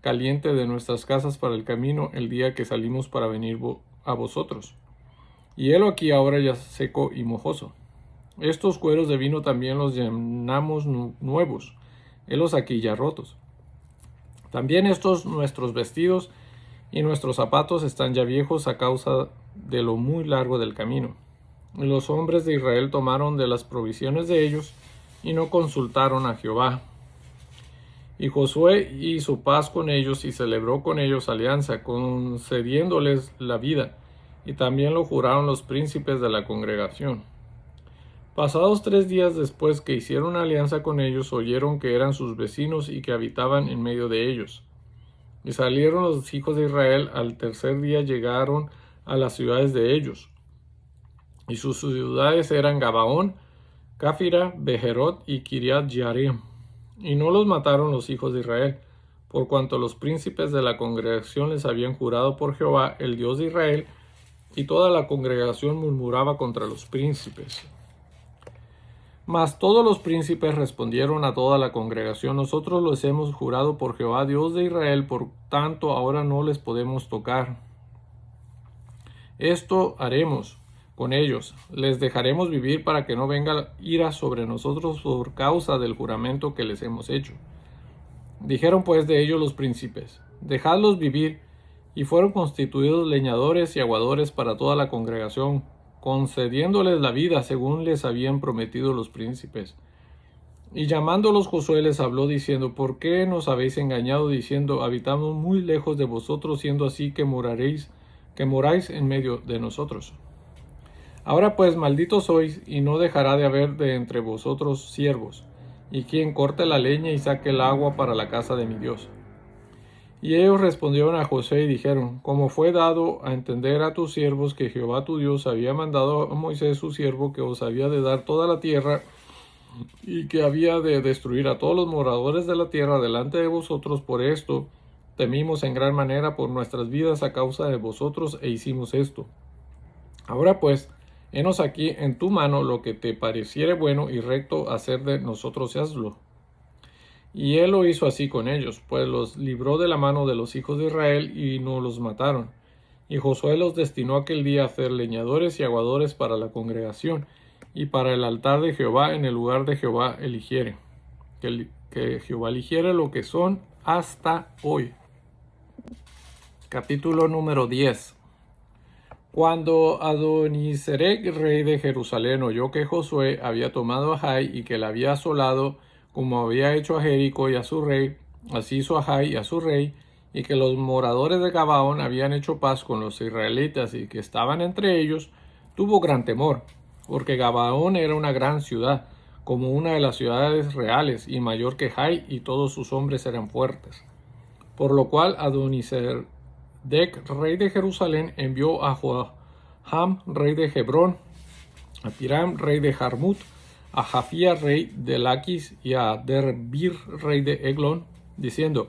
caliente de nuestras casas para el camino el día que salimos para venir a vosotros. Y helo aquí ahora ya seco y mojoso. Estos cueros de vino también los llenamos nuevos, helos aquí ya rotos. También estos nuestros vestidos y nuestros zapatos están ya viejos a causa de lo muy largo del camino. Y los hombres de Israel tomaron de las provisiones de ellos y no consultaron a Jehová. Y Josué hizo paz con ellos y celebró con ellos alianza, concediéndoles la vida, y también lo juraron los príncipes de la congregación. Pasados 3 días después que hicieron alianza con ellos, oyeron que eran sus vecinos y que habitaban en medio de ellos. Y salieron los hijos de Israel, al tercer día llegaron a las ciudades de ellos. Y sus ciudades eran Gabaón, Cáfira, Bejerot y Kiriat Jearim. Y no los mataron los hijos de Israel, por cuanto los príncipes de la congregación les habían jurado por Jehová, el Dios de Israel, y toda la congregación murmuraba contra los príncipes. Mas todos los príncipes respondieron a toda la congregación: nosotros los hemos jurado por Jehová, Dios de Israel, por tanto ahora no les podemos tocar. Esto haremos con ellos, les dejaremos vivir para que no venga ira sobre nosotros por causa del juramento que les hemos hecho. Dijeron pues de ellos los príncipes: dejadlos vivir, y fueron constituidos leñadores y aguadores para toda la congregación, concediéndoles la vida según les habían prometido los príncipes. Y llamándolos Josué les habló diciendo: ¿por qué nos habéis engañado diciendo: habitamos muy lejos de vosotros, siendo así que moráis en medio de nosotros? Ahora pues malditos sois, y no dejará de haber de entre vosotros siervos, y quien corte la leña y saque el agua para la casa de mi Dios. Y ellos respondieron a Josué y dijeron: como fue dado a entender a tus siervos que Jehová tu Dios había mandado a Moisés su siervo que os había de dar toda la tierra, y que había de destruir a todos los moradores de la tierra delante de vosotros, por esto temimos en gran manera por nuestras vidas a causa de vosotros, e hicimos esto. Ahora pues, henos aquí en tu mano lo que te pareciere bueno y recto hacer de nosotros, hazlo. Y él lo hizo así con ellos, pues los libró de la mano de los hijos de Israel y no los mataron. Y Josué los destinó aquel día a ser leñadores y aguadores para la congregación y para el altar de Jehová en el lugar de Jehová eligiere, que Jehová eligiere, lo que son hasta hoy. Capítulo número 10. Cuando Adonisedec, rey de Jerusalén, oyó que Josué había tomado a Jai y que la había asolado, como había hecho a Jericó y a su rey, así hizo a Jai y a su rey, y que los moradores de Gabaón habían hecho paz con los israelitas y que estaban entre ellos, tuvo gran temor, porque Gabaón era una gran ciudad, como una de las ciudades reales, y mayor que Jai, y todos sus hombres eran fuertes. Por lo cual Adonisedec, rey de Jerusalén, envió a Joaham, rey de Hebrón, a Piram, rey de Jarmut, a Jafía, rey de Laquis, y a Derbir, rey de Eglón, diciendo: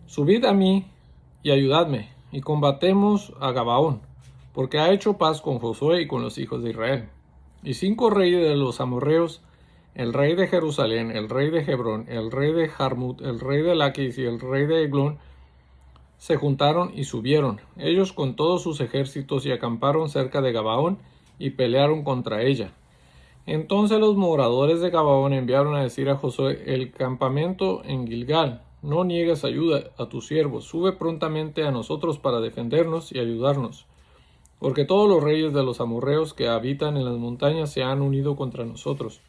subid a mí y ayudadme, y combatemos a Gabaón, porque ha hecho paz con Josué y con los hijos de Israel. Y 5 reyes de los amorreos, el rey de Jerusalén, el rey de Hebrón, el rey de Jarmut, el rey de Laquis y el rey de Eglón, se juntaron y subieron, ellos con todos sus ejércitos, y acamparon cerca de Gabaón, y pelearon contra ella. Entonces los moradores de Gabaón enviaron a decir a Josué: el campamento en Gilgal, no niegues ayuda a tus siervos, sube prontamente a nosotros para defendernos y ayudarnos, porque todos los reyes de los amorreos que habitan en las montañas se han unido contra nosotros.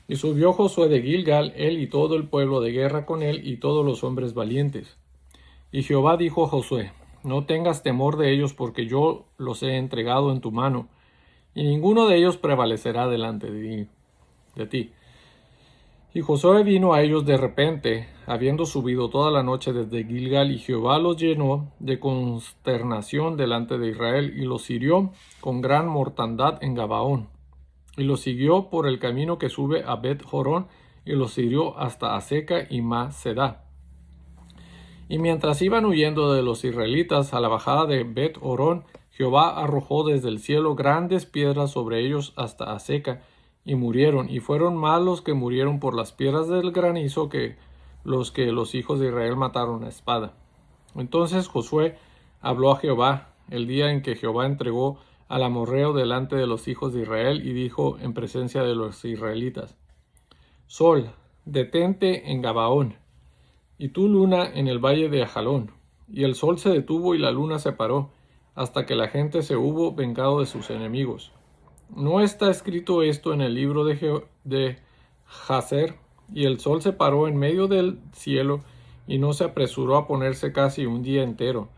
Y subió Josué de Gilgal, él y todo el pueblo de guerra con él, y todos los hombres valientes. Y Jehová dijo a Josué: no tengas temor de ellos, porque yo los he entregado en tu mano, y ninguno de ellos prevalecerá delante de ti. Y Josué vino a ellos de repente, habiendo subido toda la noche desde Gilgal, y Jehová los llenó de consternación delante de Israel, y los hirió con gran mortandad en Gabaón. Y los siguió por el camino que sube a Bet-Jorón, y los hirió hasta Azeca y Macedá. Y mientras iban huyendo de los israelitas a la bajada de Bet-Horón, Jehová arrojó desde el cielo grandes piedras sobre ellos hasta Azeca, y murieron, y fueron más los que murieron por las piedras del granizo que los que los hijos de Israel mataron a espada. Entonces Josué habló a Jehová el día en que Jehová entregó al amorreo delante de los hijos de Israel y dijo en presencia de los israelitas: Sol, detente en Gabaón, y tú luna en el valle de Ajalón. Y el sol se detuvo y la luna se paró, hasta que la gente se hubo vengado de sus enemigos. ¿No está escrito esto en el libro de Jaser? Y el sol se paró en medio del cielo, y no se apresuró a ponerse casi un día entero.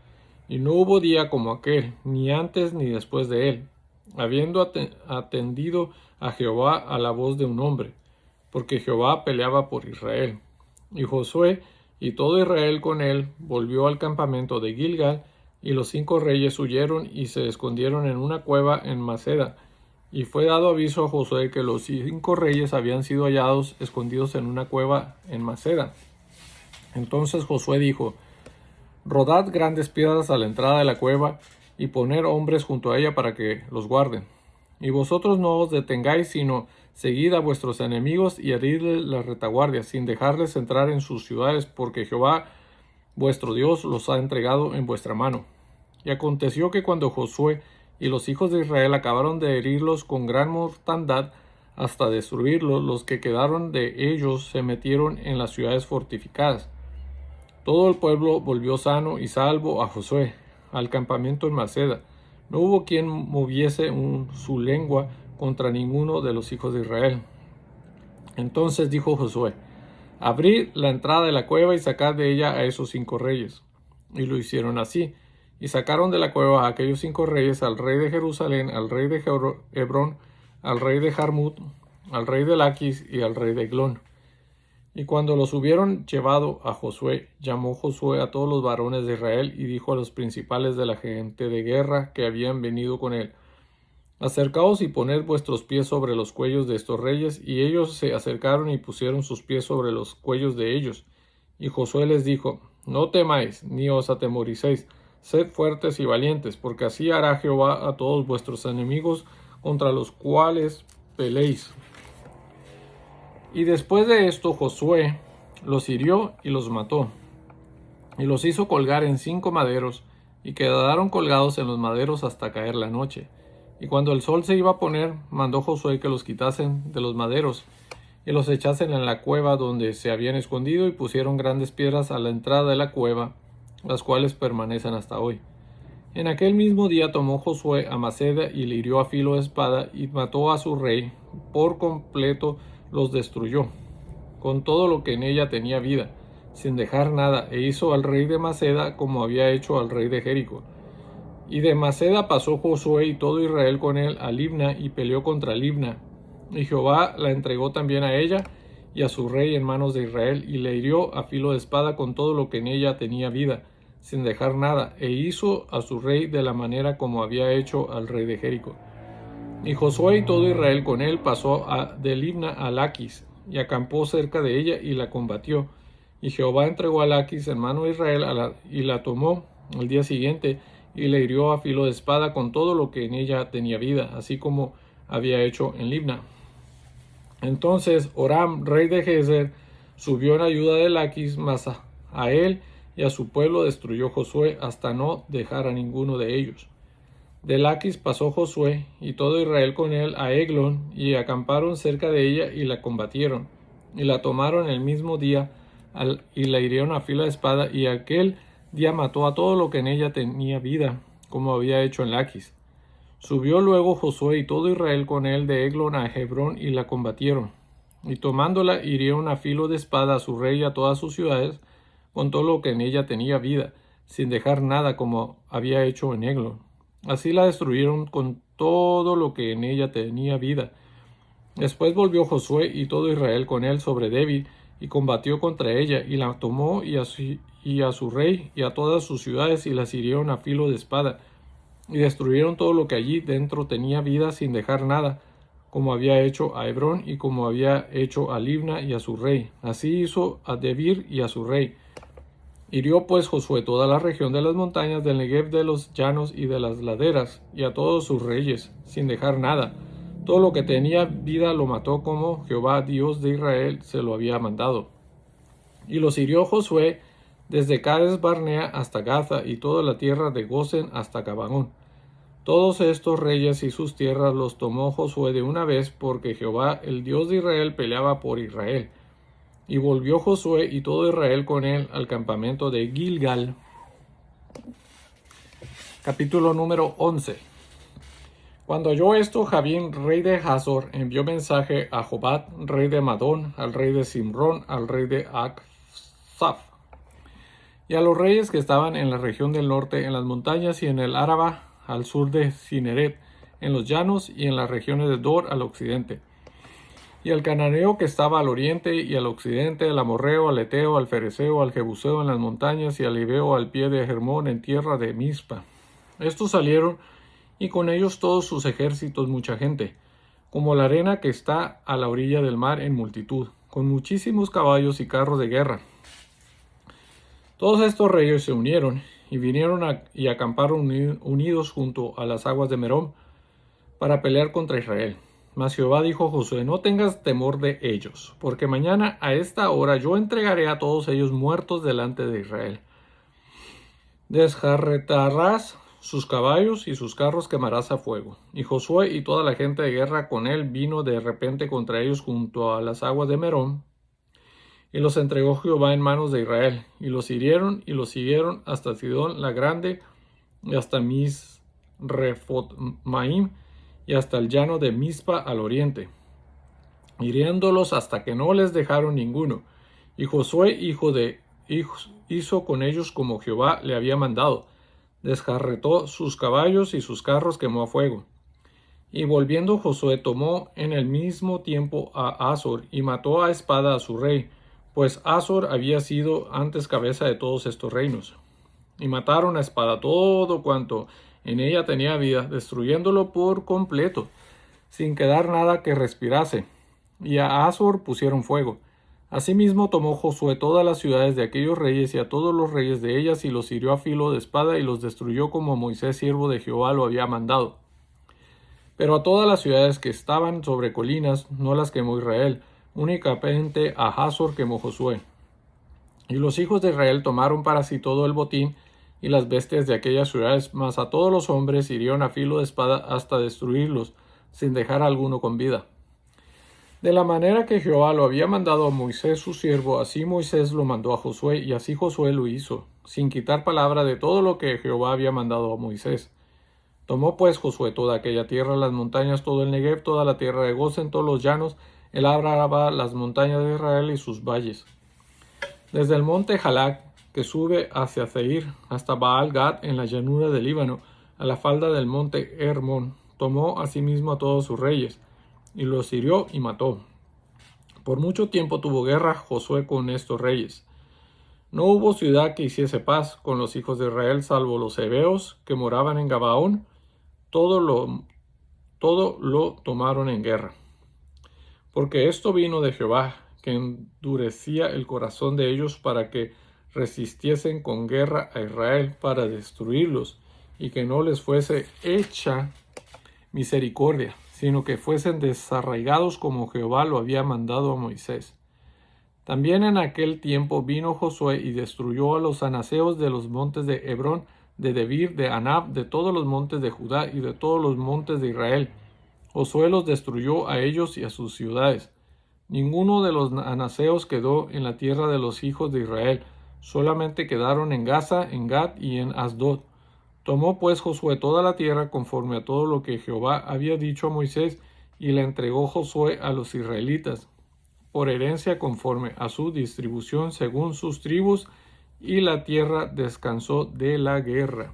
Y no hubo día como aquel, ni antes ni después de él, habiendo atendido a Jehová a la voz de un hombre, porque Jehová peleaba por Israel. Y Josué y todo Israel con él volvió al campamento de Gilgal, y los 5 reyes huyeron y se escondieron en una cueva en Maceda. Y fue dado aviso a Josué que los 5 reyes habían sido hallados escondidos en una cueva en Maceda. Entonces Josué dijo: Rodad grandes piedras a la entrada de la cueva, y poner hombres junto a ella para que los guarden. Y vosotros no os detengáis, sino seguid a vuestros enemigos y heridles la retaguardia, sin dejarles entrar en sus ciudades, porque Jehová vuestro Dios los ha entregado en vuestra mano. Y aconteció que cuando Josué y los hijos de Israel acabaron de herirlos con gran mortandad hasta destruirlos, los que quedaron de ellos se metieron en las ciudades fortificadas. Todo el pueblo volvió sano y salvo a Josué, al campamento en Maceda. No hubo quien moviese su lengua contra ninguno de los hijos de Israel. Entonces dijo Josué: Abrid la entrada de la cueva y sacad de ella a esos 5 reyes. Y lo hicieron así. Y sacaron de la cueva a aquellos 5 reyes, al rey de Jerusalén, al rey de Hebrón, al rey de Jarmut, al rey de Laquis y al rey de Eglón. Y cuando los hubieron llevado a Josué, llamó Josué a todos los varones de Israel y dijo a los principales de la gente de guerra que habían venido con él: Acercaos y poned vuestros pies sobre los cuellos de estos reyes. Y ellos se acercaron y pusieron sus pies sobre los cuellos de ellos. Y Josué les dijo: No temáis, ni os atemoricéis, sed fuertes y valientes, porque así hará Jehová a todos vuestros enemigos contra los cuales peleéis. Y después de esto Josué los hirió y los mató, y los hizo colgar en 5 maderos, y quedaron colgados en los maderos hasta caer la noche. Y cuando el sol se iba a poner, mandó Josué que los quitasen de los maderos, y los echasen en la cueva donde se habían escondido, y pusieron grandes piedras a la entrada de la cueva, las cuales permanecen hasta hoy. En aquel mismo día tomó Josué a Maceda y le hirió a filo de espada, y mató a su rey, por completo los destruyó, con todo lo que en ella tenía vida, sin dejar nada, e hizo al rey de Maceda como había hecho al rey de Jericó. Y de Maceda pasó Josué y todo Israel con él a Libna, y peleó contra Libna. Y Jehová la entregó también a ella y a su rey en manos de Israel, y le hirió a filo de espada con todo lo que en ella tenía vida, sin dejar nada, e hizo a su rey de la manera como había hecho al rey de Jericó. Y Josué y todo Israel con él pasó de Libna a Laquis, y acampó cerca de ella y la combatió. Y Jehová entregó a Laquis en mano de Israel y la tomó al día siguiente, y le hirió a filo de espada con todo lo que en ella tenía vida, así como había hecho en Libna. Entonces Horam, rey de Gezer, subió en ayuda de Laquis, mas a él y a su pueblo destruyó Josué hasta no dejar a ninguno de ellos. De Laquis pasó Josué y todo Israel con él a Eglón, y acamparon cerca de ella y la combatieron, y la tomaron el mismo día, y la hirieron a filo de espada, y aquel día mató a todo lo que en ella tenía vida, como había hecho en Laquis. Subió luego Josué y todo Israel con él de Eglón a Hebrón, y la combatieron, y tomándola hirieron a filo de espada a su rey y a todas sus ciudades, con todo lo que en ella tenía vida, sin dejar nada, como había hecho en Eglón. Así la destruyeron con todo lo que en ella tenía vida. Después volvió Josué y todo Israel con él sobre Debir, y combatió contra ella, y la tomó y a su rey y a todas sus ciudades, y las hirieron a filo de espada, y destruyeron todo lo que allí dentro tenía vida, sin dejar nada, como había hecho a Hebrón y como había hecho a Libna y a su rey. Así hizo a Debir y a su rey. Hirió pues Josué toda la región de las montañas, del Negev, de los llanos y de las laderas, y a todos sus reyes, sin dejar nada. Todo lo que tenía vida lo mató, como Jehová Dios de Israel se lo había mandado. Y los hirió Josué desde Cades Barnea hasta Gaza y toda la tierra de Gosen hasta Gabaón. Todos estos reyes y sus tierras los tomó Josué de una vez, porque Jehová, el Dios de Israel, peleaba por Israel. Y volvió Josué y todo Israel con él al campamento de Gilgal. Capítulo número 11. Cuando oyó esto, Javín, rey de Hazor, envió mensaje a Jobat, rey de Madón, al rey de Simrón, al rey de Aksaf, y a los reyes que estaban en la región del norte, en las montañas y en el Áraba, al sur de Cineret, en los llanos y en las regiones de Dor al occidente, y al cananeo que estaba al oriente y al occidente, al amorreo, al eteo, al fereceo, al jebuseo en las montañas y al hiveo al pie de Hermón en tierra de Mizpa. Estos salieron, y con ellos todos sus ejércitos, mucha gente, como la arena que está a la orilla del mar en multitud, con muchísimos caballos y carros de guerra. Todos estos reyes se unieron y vinieron y acamparon unidos junto a las aguas de Merón para pelear contra Israel. Mas Jehová dijo a Josué: no tengas temor de ellos, porque mañana a esta hora yo entregaré a todos ellos muertos delante de Israel. Desjarretarás sus caballos y sus carros quemarás a fuego. Y Josué y toda la gente de guerra con él vino de repente contra ellos junto a las aguas de Merón, y los entregó Jehová en manos de Israel, y los hirieron y los siguieron hasta Sidón la grande, y hasta Misrefotmaim, y hasta el llano de Mizpa al oriente, hiriéndolos hasta que no les dejaron ninguno. Y Josué hizo con ellos como Jehová le había mandado. Desjarretó sus caballos y sus carros quemó a fuego. Y volviendo Josué tomó en el mismo tiempo a Azor y mató a espada a su rey, pues Azor había sido antes cabeza de todos estos reinos. Y mataron a espada todo cuanto en ella tenía vida, destruyéndolo por completo, sin quedar nada que respirase. Y a Azor pusieron fuego. Asimismo tomó Josué todas las ciudades de aquellos reyes y a todos los reyes de ellas, y los hirió a filo de espada y los destruyó como Moisés siervo de Jehová lo había mandado. Pero a todas las ciudades que estaban sobre colinas no las quemó Israel, únicamente a Hazor quemó Josué. Y los hijos de Israel tomaron para sí todo el botín y las bestias de aquellas ciudades, mas a todos los hombres hirieron a filo de espada hasta destruirlos, sin dejar a alguno con vida. De la manera que Jehová lo había mandado a Moisés su siervo, así Moisés lo mandó a Josué, y así Josué lo hizo, sin quitar palabra de todo lo que Jehová había mandado a Moisés. Tomó pues Josué toda aquella tierra, las montañas, todo el Negev, toda la tierra de Gosen, todos los llanos, el Araba, las montañas de Israel y sus valles. Desde el monte Jalac, que sube hacia Seir, hasta Baal-Gad en la llanura del Líbano, a la falda del monte Hermón, tomó asimismo a todos sus reyes, y los hirió y mató. Por mucho tiempo tuvo guerra Josué con estos reyes. No hubo ciudad que hiciese paz con los hijos de Israel, salvo los heveos que moraban en Gabaón. Todo lo tomaron en guerra. Porque esto vino de Jehová, que endurecía el corazón de ellos para que resistiesen con guerra a Israel para destruirlos, y que no les fuese hecha misericordia, sino que fuesen desarraigados como Jehová lo había mandado a Moisés. También en aquel tiempo vino Josué y destruyó a los anaseos de los montes de Hebrón, de Debir, de Anab, de todos los montes de Judá y de todos los montes de Israel. Josué los destruyó a ellos y a sus ciudades. Ninguno de los anaseos quedó en la tierra de los hijos de Israel, solamente quedaron en Gaza, en Gat y en Asdod. Tomó pues Josué toda la tierra conforme a todo lo que Jehová había dicho a Moisés, y la entregó Josué a los israelitas, por herencia conforme a su distribución según sus tribus, y la tierra descansó de la guerra.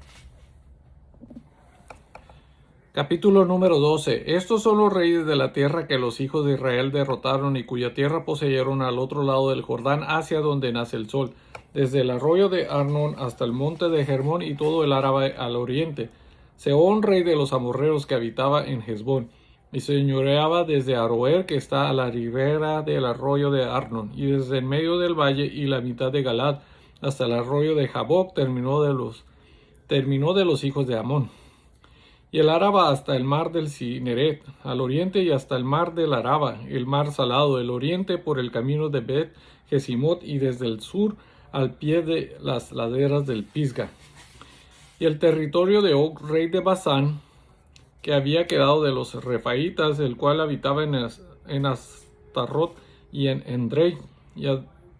Capítulo número 12. Estos son los reyes de la tierra que los hijos de Israel derrotaron y cuya tierra poseyeron al otro lado del Jordán, hacia donde nace el sol, desde el arroyo de Arnón hasta el monte de Hermón y todo el Araba al oriente. Sehón, rey de los amorreos que habitaba en Hesbón, y señoreaba desde Aroer, que está a la ribera del arroyo de Arnón, y desde en medio del valle y la mitad de Galad, hasta el arroyo de Jaboc, terminó de los hijos de Amón. y el Araba hasta el mar del Cineret, al oriente y hasta el mar del Araba, el mar salado, el oriente por el camino de Bet Jesimot y desde el sur al pie de las laderas del Pisga. Y el territorio de Og, rey de Basán, que había quedado de los Refaitas, el cual habitaba en Astarot y en Endrei,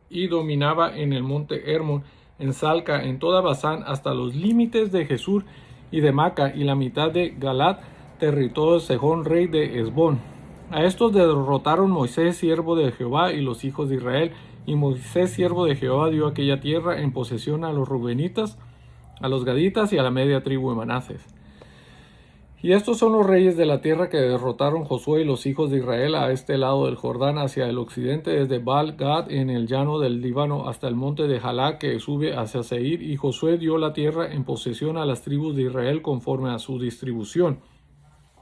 y dominaba en el monte Hermón, en Salca, en toda Basán, hasta los límites de Jesús y de Maca, y la mitad de Galat, territorio de Sejón, rey de Esbón. A estos derrotaron Moisés, siervo de Jehová, y los hijos de Israel, y Moisés, siervo de Jehová, dio aquella tierra en posesión a los Rubenitas, a los Gaditas y a la media tribu de Manases. Y estos son los reyes de la tierra que derrotaron Josué y los hijos de Israel a este lado del Jordán hacia el occidente, desde Baal-Gad en el llano del Líbano hasta el monte de Jalá que sube hacia Seir, y Josué dio la tierra en posesión a las tribus de Israel conforme a su distribución.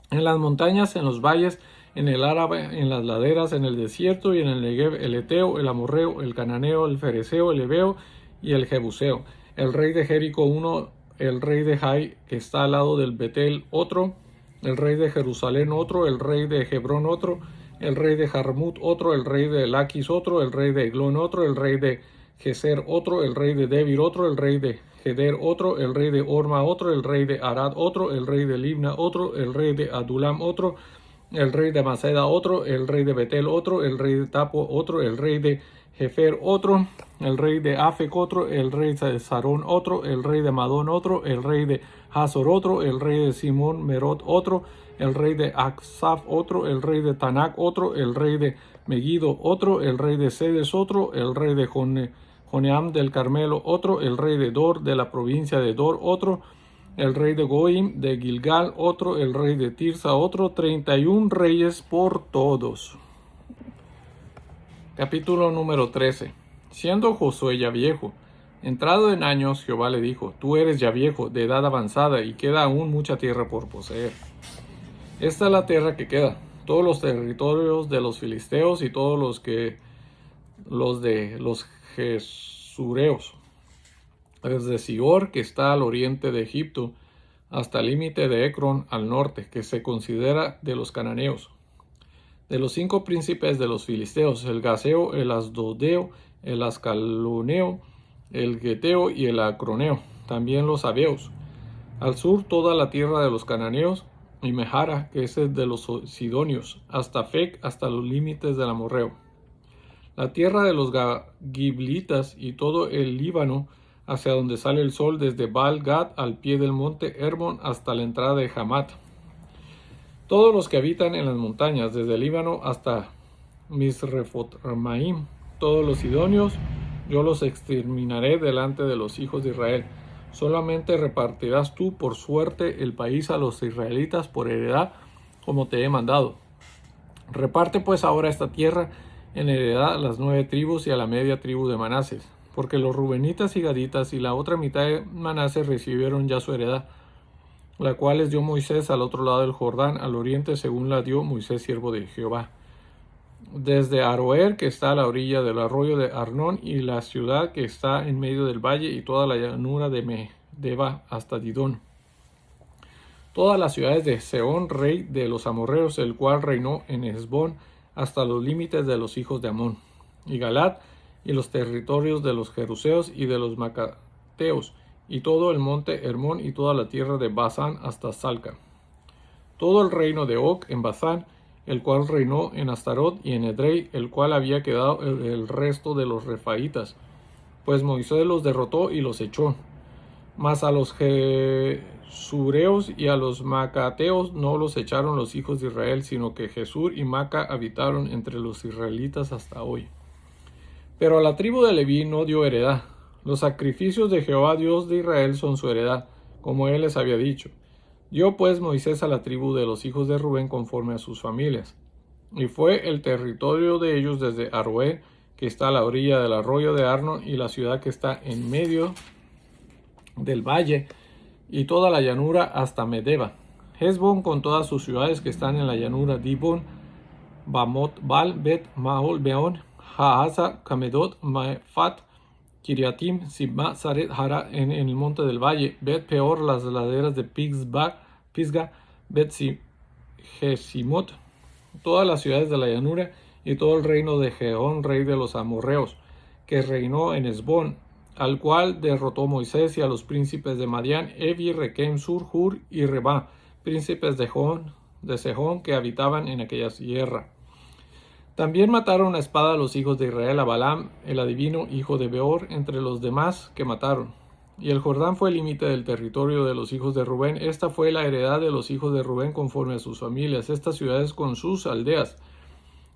En las montañas, en los valles, en el Araba, en las laderas, en el desierto y en el Negev, el Eteo, el Amorreo, el Cananeo, el Fereceo, el Ebeo y el Jebuseo. El rey de Jericó uno, el rey de Jai, que está al lado del Betel, otro, el rey de Jerusalén, otro, el rey de Hebrón, otro, el rey de Jarmut, otro, el rey de Laquis, otro, el rey de Eglón, otro, el rey de Geser, otro, el rey de Debir, otro, el rey de Geder, otro, el rey de Orma, otro, el rey de Arad, otro, el rey de Libna, otro, el rey de Adulam, otro, el rey de Maceda, otro, el rey de Betel, otro, el rey de Tapo, otro, el rey de Jefer, otro, el rey de Afec, otro, el rey de Sarón, otro, el rey de Madón, otro, el rey de Hazor, otro, el rey de Simón Merot, otro, el rey de Aksaf, otro, el rey de Tanac, otro, el rey de Megiddo, otro, el rey de Sedes, otro, el rey de Joneam del Carmelo, otro, el rey de Dor de la provincia de Dor, otro, el rey de Goim de Gilgal, otro, el rey de Tirsa, otro, 31 reyes por todos. Capítulo número 13. Siendo Josué ya viejo, entrado en años, Jehová le dijo: Tú eres ya viejo, de edad avanzada, y queda aún mucha tierra por poseer. Esta es la tierra que queda, todos los territorios de los filisteos y todos los de los jesureos, desde Sior, que está al oriente de Egipto, hasta el límite de Ecrón al norte, que se considera de los cananeos. De los 5 príncipes de los filisteos, el Gaseo, el Asdodeo, el Ascaloneo, el Geteo y el Acroneo, también los Abeos. Al sur toda la tierra de los cananeos, y Mejara, que es el de los sidonios, hasta Fec, hasta los límites del amorreo. La tierra de los giblitas y todo el Líbano, hacia donde sale el sol, desde Baal-Gad al pie del monte Hermón hasta la entrada de Hamat. Todos los que habitan en las montañas, desde el Líbano hasta Misrefot-Maim, todos los sidonios, yo los exterminaré delante de los hijos de Israel. Solamente repartirás tú por suerte el país a los israelitas por heredad, como te he mandado. Reparte pues ahora esta tierra en heredad a las 9 tribus y a la media tribu de Manases, porque los Rubenitas y Gaditas y la otra mitad de Manases recibieron ya su heredad, la cual les dio Moisés al otro lado del Jordán, al oriente, según la dio Moisés, siervo de Jehová. Desde Aroer, que está a la orilla del arroyo de Arnón, y la ciudad que está en medio del valle, y toda la llanura de Medeba hasta Didón. Todas las ciudades de Sehón, rey de los amorreos, el cual reinó en Hesbón, hasta los límites de los hijos de Amón. Y Galat, y los territorios de los jeruseos y de los macateos, y todo el monte Hermón y toda la tierra de Basán hasta Salca. Todo el reino de Og en Basán, el cual reinó en Astarot y en Edrei, el cual había quedado el resto de los refaitas, pues Moisés los derrotó y los echó. Mas a los jesureos y a los macateos no los echaron los hijos de Israel, sino que Jesur y Maca habitaron entre los israelitas hasta hoy. Pero a la tribu de Leví no dio heredad. Los sacrificios de Jehová Dios de Israel son su heredad, como él les había dicho. Dio pues Moisés a la tribu de los hijos de Rubén conforme a sus familias. Y fue el territorio de ellos desde Aroer, que está a la orilla del arroyo de Arnon, y la ciudad que está en medio del valle, y toda la llanura hasta Medeba. Hesbón con todas sus ciudades que están en la llanura, Dibón, Bamot, Bal, Bet, Maol, Beón, Haasa, Camedot, Mefat, Kiriatim, Sibma, Saret, Hara en el monte del valle, Bet Peor, las laderas de Pisga, Pisga, Jesimot, todas las ciudades de la llanura y todo el reino de Gehón, rey de los amorreos, que reinó en Hesbón, al cual derrotó Moisés, y a los príncipes de Madián, Evi, Requem, Sur, Hur y Reba, príncipes de Sejón, que habitaban en aquella tierra. También mataron a espada a los hijos de Israel, a Balaam, el adivino, hijo de Beor, entre los demás que mataron. Y el Jordán fue el límite del territorio de los hijos de Rubén. Esta fue la heredad de los hijos de Rubén conforme a sus familias, estas ciudades con sus aldeas.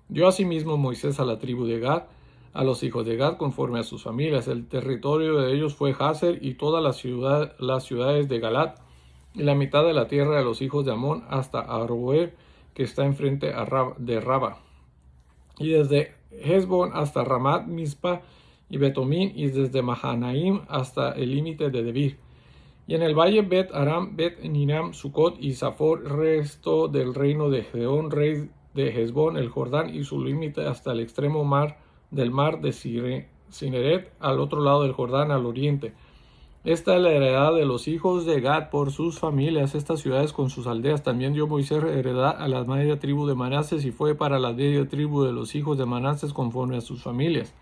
Dio asimismo Moisés a la tribu de Gad, a los hijos de Gad conforme a sus familias. El territorio de ellos fue Jazer y todas las ciudades de Galat, y la mitad de la tierra de los hijos de Amón hasta Aroer, que está enfrente de Raba, y desde Hesbón hasta Ramat Mizpa y Betomín, y desde Mahanaim hasta el límite de Debir. Y en el valle Bet Aram, Bet Ninam, Sucot y Zafor, resto del reino de Gedeón, rey de Hesbón, el Jordán y su límite hasta el extremo del mar de Cineret, al otro lado del Jordán, al oriente. Esta es la heredad de los hijos de Gad por sus familias, estas ciudades con sus aldeas. También dio Moisés heredad a la media tribu de Manases, y fue para la media tribu de los hijos de Manases conforme a sus familias.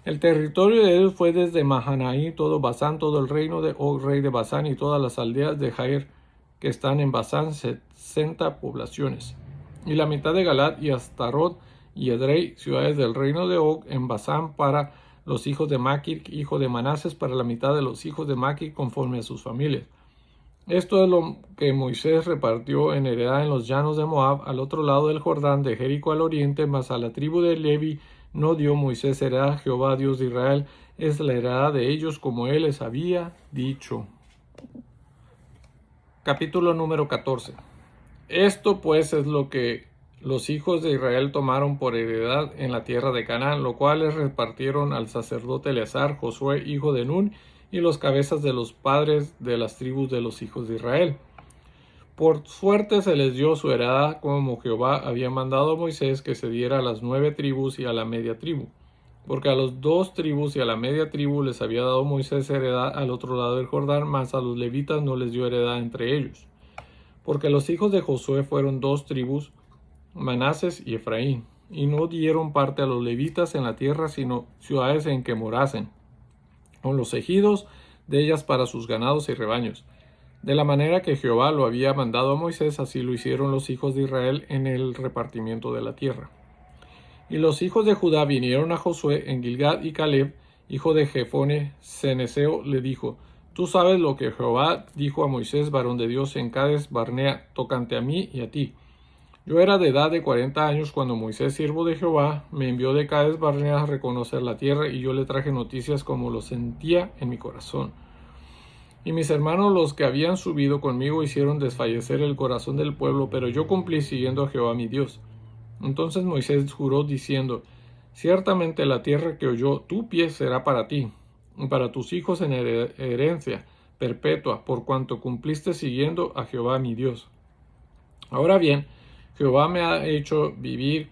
El territorio de ellos fue desde Mahanaim, todo Basán, todo el reino de Og, rey de Basán, y todas las aldeas de Jair, que están en Basán, 60 poblaciones. Y la mitad de Galat y Astarot y Edrei, ciudades del reino de Og, en Basán, para los hijos de Maquir, hijo de Manases, para la mitad de los hijos de Maquir conforme a sus familias. Esto es lo que Moisés repartió en heredad en los llanos de Moab, al otro lado del Jordán, de Jericó al oriente, mas a la tribu de Levi no dio Moisés heredad. Jehová, Dios de Israel, es la heredad de ellos, como él les había dicho. Capítulo número 14. Esto pues es lo que los hijos de Israel tomaron por heredad en la tierra de Canaán, lo cual les repartieron al sacerdote Eleazar, Josué, hijo de Nun, y los cabezas de los padres de las tribus de los hijos de Israel. Por suerte se les dio su heredad, como Jehová había mandado a Moisés que se diera a las 9 tribus y a la media tribu, porque a las 2 tribus y a la media tribu les había dado Moisés heredad al otro lado del Jordán, mas a los levitas no les dio heredad entre ellos. Porque los hijos de Josué fueron 2 tribus, Manases y Efraín, y no dieron parte a los levitas en la tierra, sino ciudades en que morasen, con los ejidos de ellas para sus ganados y rebaños. De la manera que Jehová lo había mandado a Moisés, así lo hicieron los hijos de Israel en el repartimiento de la tierra. Y los hijos de Judá vinieron a Josué en Gilgad, y Caleb, hijo de Jefone, ceneseo, le dijo: Tú sabes lo que Jehová dijo a Moisés, varón de Dios, en Cades Barnea, tocante a mí y a ti. Yo era de edad de 40 años cuando Moisés, siervo de Jehová, me envió de Cades Barnea a reconocer la tierra, y yo le traje noticias como lo sentía en mi corazón. Y mis hermanos, los que habían subido conmigo, hicieron desfallecer el corazón del pueblo, pero yo cumplí siguiendo a Jehová mi Dios. Entonces Moisés juró diciendo: Ciertamente la tierra que oyó tu pie será para ti, y para tus hijos en herencia perpetua, por cuanto cumpliste siguiendo a Jehová mi Dios. Ahora bien, Jehová me ha hecho vivir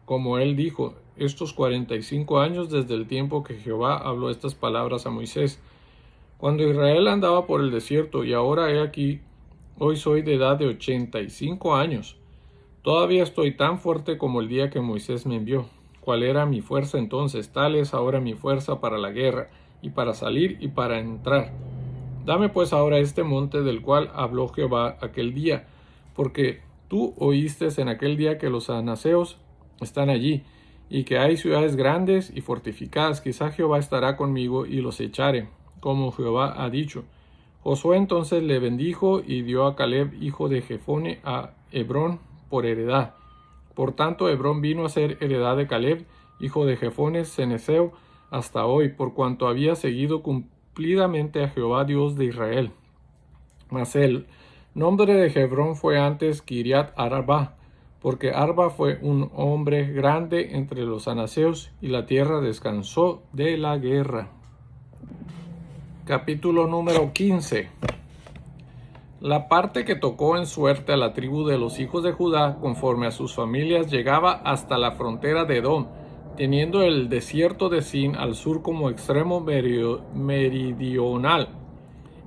como él dijo, estos 45 años desde el tiempo que Jehová habló estas palabras a Moisés, cuando Israel andaba por el desierto, y ahora he aquí, hoy soy de edad de 85 años. Todavía estoy tan fuerte como el día que Moisés me envió. ¿Cuál era mi fuerza entonces? Tal es ahora mi fuerza para la guerra, y para salir y para entrar. Dame pues ahora este monte del cual habló Jehová aquel día, porque tú oíste en aquel día que los anaseos están allí, y que hay ciudades grandes y fortificadas. Quizá Jehová estará conmigo y los echaré, como Jehová ha dicho. Josué entonces le bendijo y dio a Caleb, hijo de Jefone, a Hebrón por heredad. Por tanto, Hebrón vino a ser heredad de Caleb, hijo de Jefone, ceneseo, hasta hoy, por cuanto había seguido cumplidamente a Jehová, Dios de Israel. Mas el nombre de Hebrón fue antes Kiriat Arba, porque Arba fue un hombre grande entre los anaseos, y la tierra descansó de la guerra. Capítulo número 15. La parte que tocó en suerte a la tribu de los hijos de Judá, conforme a sus familias, llegaba hasta la frontera de Edom, teniendo el desierto de Sin al sur como extremo meridional,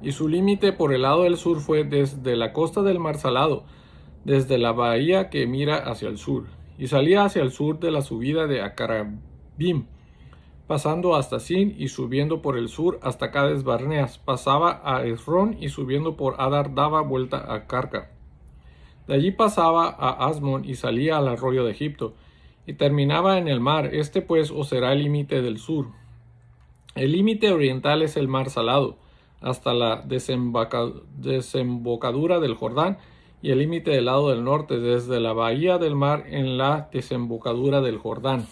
Y su límite por el lado del sur fue desde la costa del Mar Salado, desde la bahía que mira hacia el sur, y salía hacia el sur de la subida de Acarabim, pasando hasta Sin y subiendo por el sur hasta Cades Barneas, pasaba a Esrón y subiendo por Adar daba vuelta a Carca. De allí pasaba a Asmon y salía al arroyo de Egipto, y terminaba en el mar. Este pues os será el límite del sur. El límite oriental es el Mar Salado, hasta la desembocadura del Jordán, y el límite del lado del norte, desde la bahía del mar en la desembocadura del Jordán.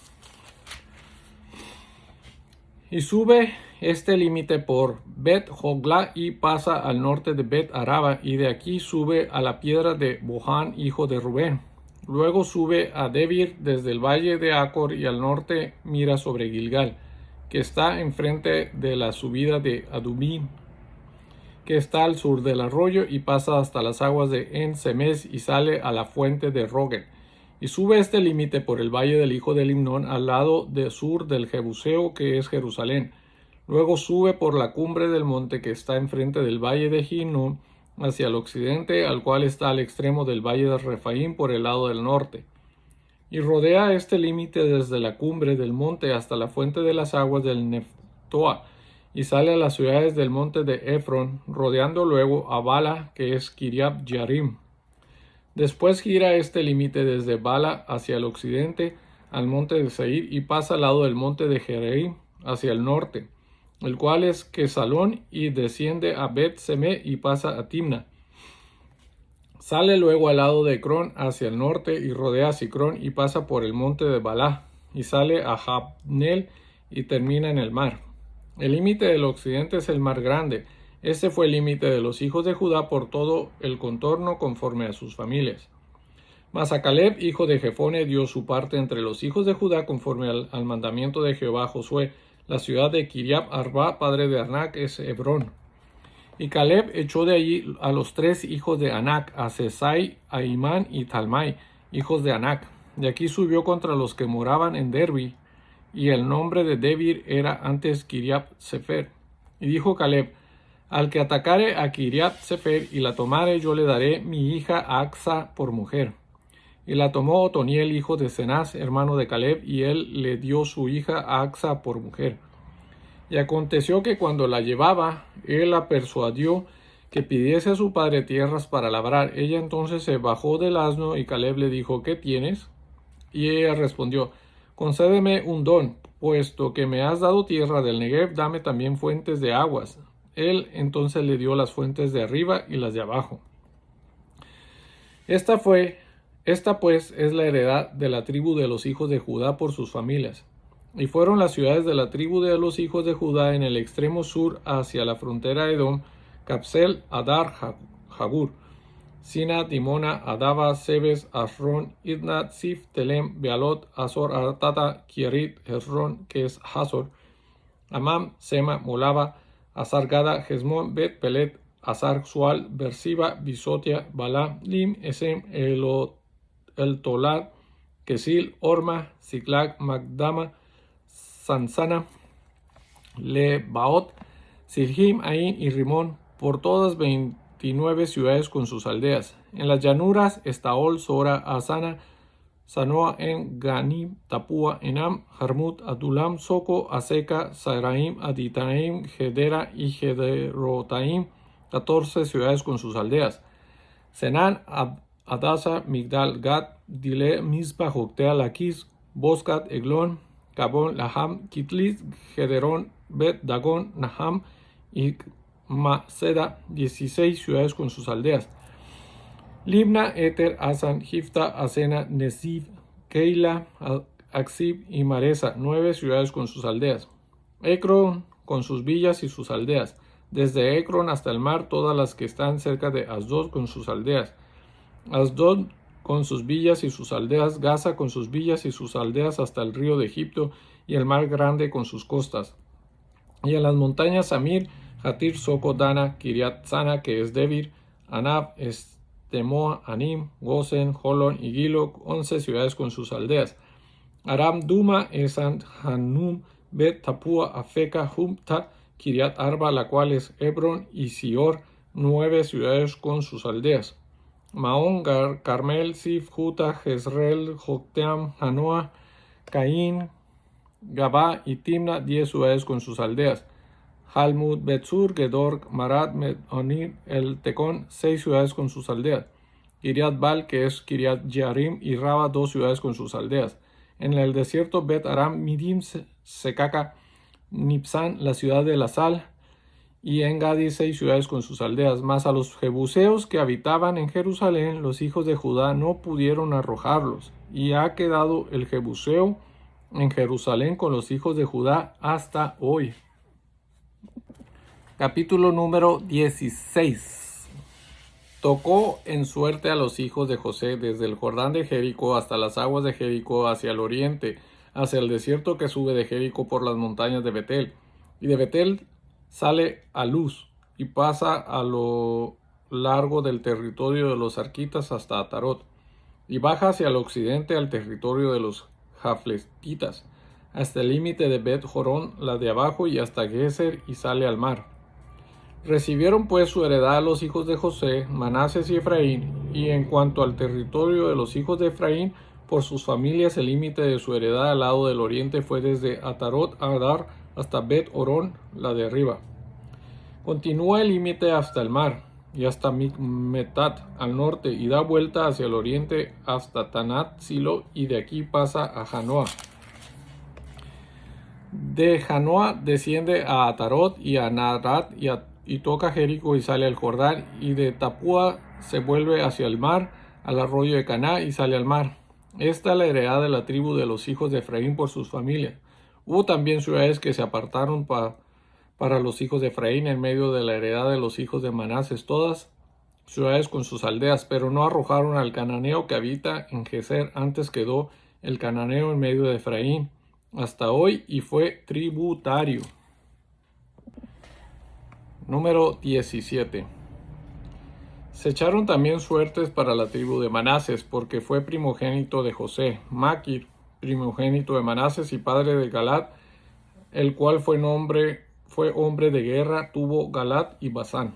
Y sube este límite por Bet Jogla y pasa al norte de Bet Araba, y de aquí sube a la piedra de Bohan, hijo de Rubén. Luego sube a Debir desde el valle de Acor y al norte mira sobre Gilgal, que está enfrente de la subida de Adubín, que está al sur del arroyo, y pasa hasta las aguas de En-Semes y sale a la fuente de Rogel. Y sube este límite por el valle del hijo del Limnón al lado del sur del Jebuseo, que es Jerusalén. Luego sube por la cumbre del monte que está enfrente del valle de Hinnom hacia el occidente, al cual está al extremo del valle de Refaim por el lado del norte. Y rodea este límite desde la cumbre del monte hasta la fuente de las aguas del Neftoa, y sale a las ciudades del monte de Efron, rodeando luego a Bala, que es Kiriat Yarim. Después gira este límite desde Bala hacia el occidente al monte de Seir, y pasa al lado del monte de Jereim hacia el norte, el cual es Quesalón, y desciende a Bet-Seme y pasa a Timna. Sale luego al lado de Ecrón hacia el norte y rodea a Sicrón y pasa por el monte de Balá, y sale a Jabnel y termina en el mar. El límite del occidente es el mar grande. Este fue el límite de los hijos de Judá por todo el contorno conforme a sus familias. Mas a Caleb, hijo de Jefone, dio su parte entre los hijos de Judá conforme al mandamiento de Jehová a Josué. La ciudad de Kiriat Arba, padre de Anac, es Hebrón. Y Caleb echó de allí a los 3 hijos de Anac, a Sesai, a Imán y Talmai, hijos de Anac. De aquí subió contra los que moraban en Derbi, y el nombre de Debir era antes Kiriat Sefer. Y dijo Caleb: al que atacare a Kiriat Sefer y la tomare, yo le daré mi hija Axa por mujer. Y la tomó Otoniel, hijo de Cenaz, hermano de Caleb, y él le dio su hija Axa por mujer. Y aconteció que cuando la llevaba, él la persuadió que pidiese a su padre tierras para labrar. Ella entonces se bajó del asno, y Caleb le dijo: ¿qué tienes? Y ella respondió: concédeme un don, puesto que me has dado tierra del Negev, dame también fuentes de aguas. Él entonces le dio las fuentes de arriba y las de abajo. Esta pues es la heredad de la tribu de los hijos de Judá por sus familias. Y fueron las ciudades de la tribu de los hijos de Judá en el extremo sur hacia la frontera de Edom: Capsel, Adar, Jagur, Sina, Dimona, Adaba, Sebes, Asrón, Idna, Sif, Telem, Bealot, Azor, Artata, Kierit, Hezrón, que es Hazor, Amam, Sema, Molaba, Azar Gada, Hezmón, Bet Pelet, Azar Sual, Bersiba, Bisotia, Bala, Lim, Esem, El Tolad, Kesil, Orma, Ziklag, Magdama, Sansana, Lebaot, Silhim, Ain y Rimón, por todas 29 ciudades con sus aldeas. En las llanuras, Estaol, Sora, Asana, Sanoa, En, Ganim, Tapúa, Enam, Jarmut, Adulam, Soco, Aseca, Saraim, Aditaim, Gedera y Gederotaim, 14 ciudades con sus aldeas. Senán, Adasa, Migdal, Gad, Dile, Mizpa, Joctea, Laquis, Boscat, Eglón, Gabón, Laham, Kitlis, Gederón, Bet, Dagón, Naham y Maceda, 16 ciudades con sus aldeas. Libna, Eter, Asan, Jifta, Asena, Nesif, Keila, Aksib y Maresa, 9 ciudades con sus aldeas. Ecrón con sus villas y sus aldeas. Desde Ecrón hasta el mar, todas las que están cerca de Asdod con sus aldeas. Asdod con sus villas y sus aldeas, Gaza con sus villas y sus aldeas hasta el río de Egipto y el mar grande con sus costas. Y en las montañas Samir, Hatir, Soco, Dana, Kiriat Sana, que es Debir, Anab, Estemoa, Anim, Gosen, Holon y Gilo, 11 ciudades con sus aldeas. Aram, Duma, Esan, Hanum, Bet, Tapua, Afeka, Humta Kiriat Arba, la cual es Hebrón, y Sior, 9 ciudades con sus aldeas. Maón, Carmel, Sif, Juta, Jezreel, Jocteam, Janoa, Caín, Gabá y Timna, 10 ciudades con sus aldeas. Jalmud, Betzur, Gedor, Marat, Medonir, El Tecón, 6 ciudades con sus aldeas. Kiriat Bal, que es Kiriat Jearim, y Raba, 2 ciudades con sus aldeas. En el desierto, Bet Aram, Midim, Secaca, Nipsan, la ciudad de la sal, y en Gadi 6 ciudades con sus aldeas. Mas a los jebuseos que habitaban en Jerusalén, los hijos de Judá no pudieron arrojarlos, y ha quedado el jebuseo en Jerusalén con los hijos de Judá hasta hoy. Capítulo número 16. Tocó en suerte a los hijos de José desde el Jordán de Jericó hasta las aguas de Jericó hacia el oriente, hacia el desierto que sube de Jericó por las montañas de Betel. Y de Betel sale a Luz y pasa a lo largo del territorio de los arquitas hasta Atarot, y baja hacia el occidente al territorio de los jafletitas, hasta el límite de Bet Jorón, la de abajo, y hasta Geser, y sale al mar. Recibieron pues su heredad los hijos de José, Manases y Efraín, y en cuanto al territorio de los hijos de Efraín, por sus familias el límite de su heredad al lado del oriente fue desde Atarot Adar hasta Bet Orón, la de arriba. Continúa el límite hasta el mar, y hasta Micmetat al norte, y da vuelta hacia el oriente hasta Tanat Silo, y de aquí pasa a Janoa. De Janoa desciende a Atarot y a Narat y toca Jericó y sale al Jordán, y de Tapúa se vuelve hacia el mar, al arroyo de Caná, y sale al mar. Esta es la heredad de la tribu de los hijos de Efraín por sus familias. Hubo también ciudades que se apartaron para los hijos de Efraín en medio de la heredad de los hijos de Manases, todas ciudades con sus aldeas, pero no arrojaron al cananeo que habita en Geser. Antes quedó el cananeo en medio de Efraín hasta hoy y fue tributario. Número 17. Se echaron también suertes para la tribu de Manases, porque fue primogénito de José. Maquir, primogénito de Manases y padre de Galad, el cual fue hombre de guerra, tuvo Galad y Basán.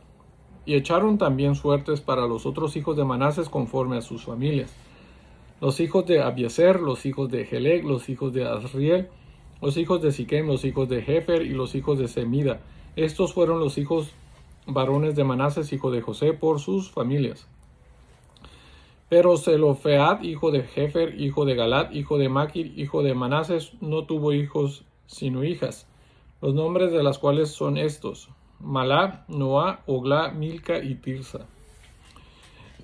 Y echaron también suertes para los otros hijos de Manases conforme a sus familias. Los hijos de Abiezer, los hijos de Helec, los hijos de Asriel, los hijos de Siquem, los hijos de Jefer y los hijos de Semida. Estos fueron los hijos varones de Manases, hijo de José, por sus familias. Pero Zelofead, hijo de Jefer, hijo de Galad, hijo de Maquir, hijo de Manases, no tuvo hijos sino hijas, los nombres de las cuales son estos: Malá, Noá, Oglá, Milca y Tirsa.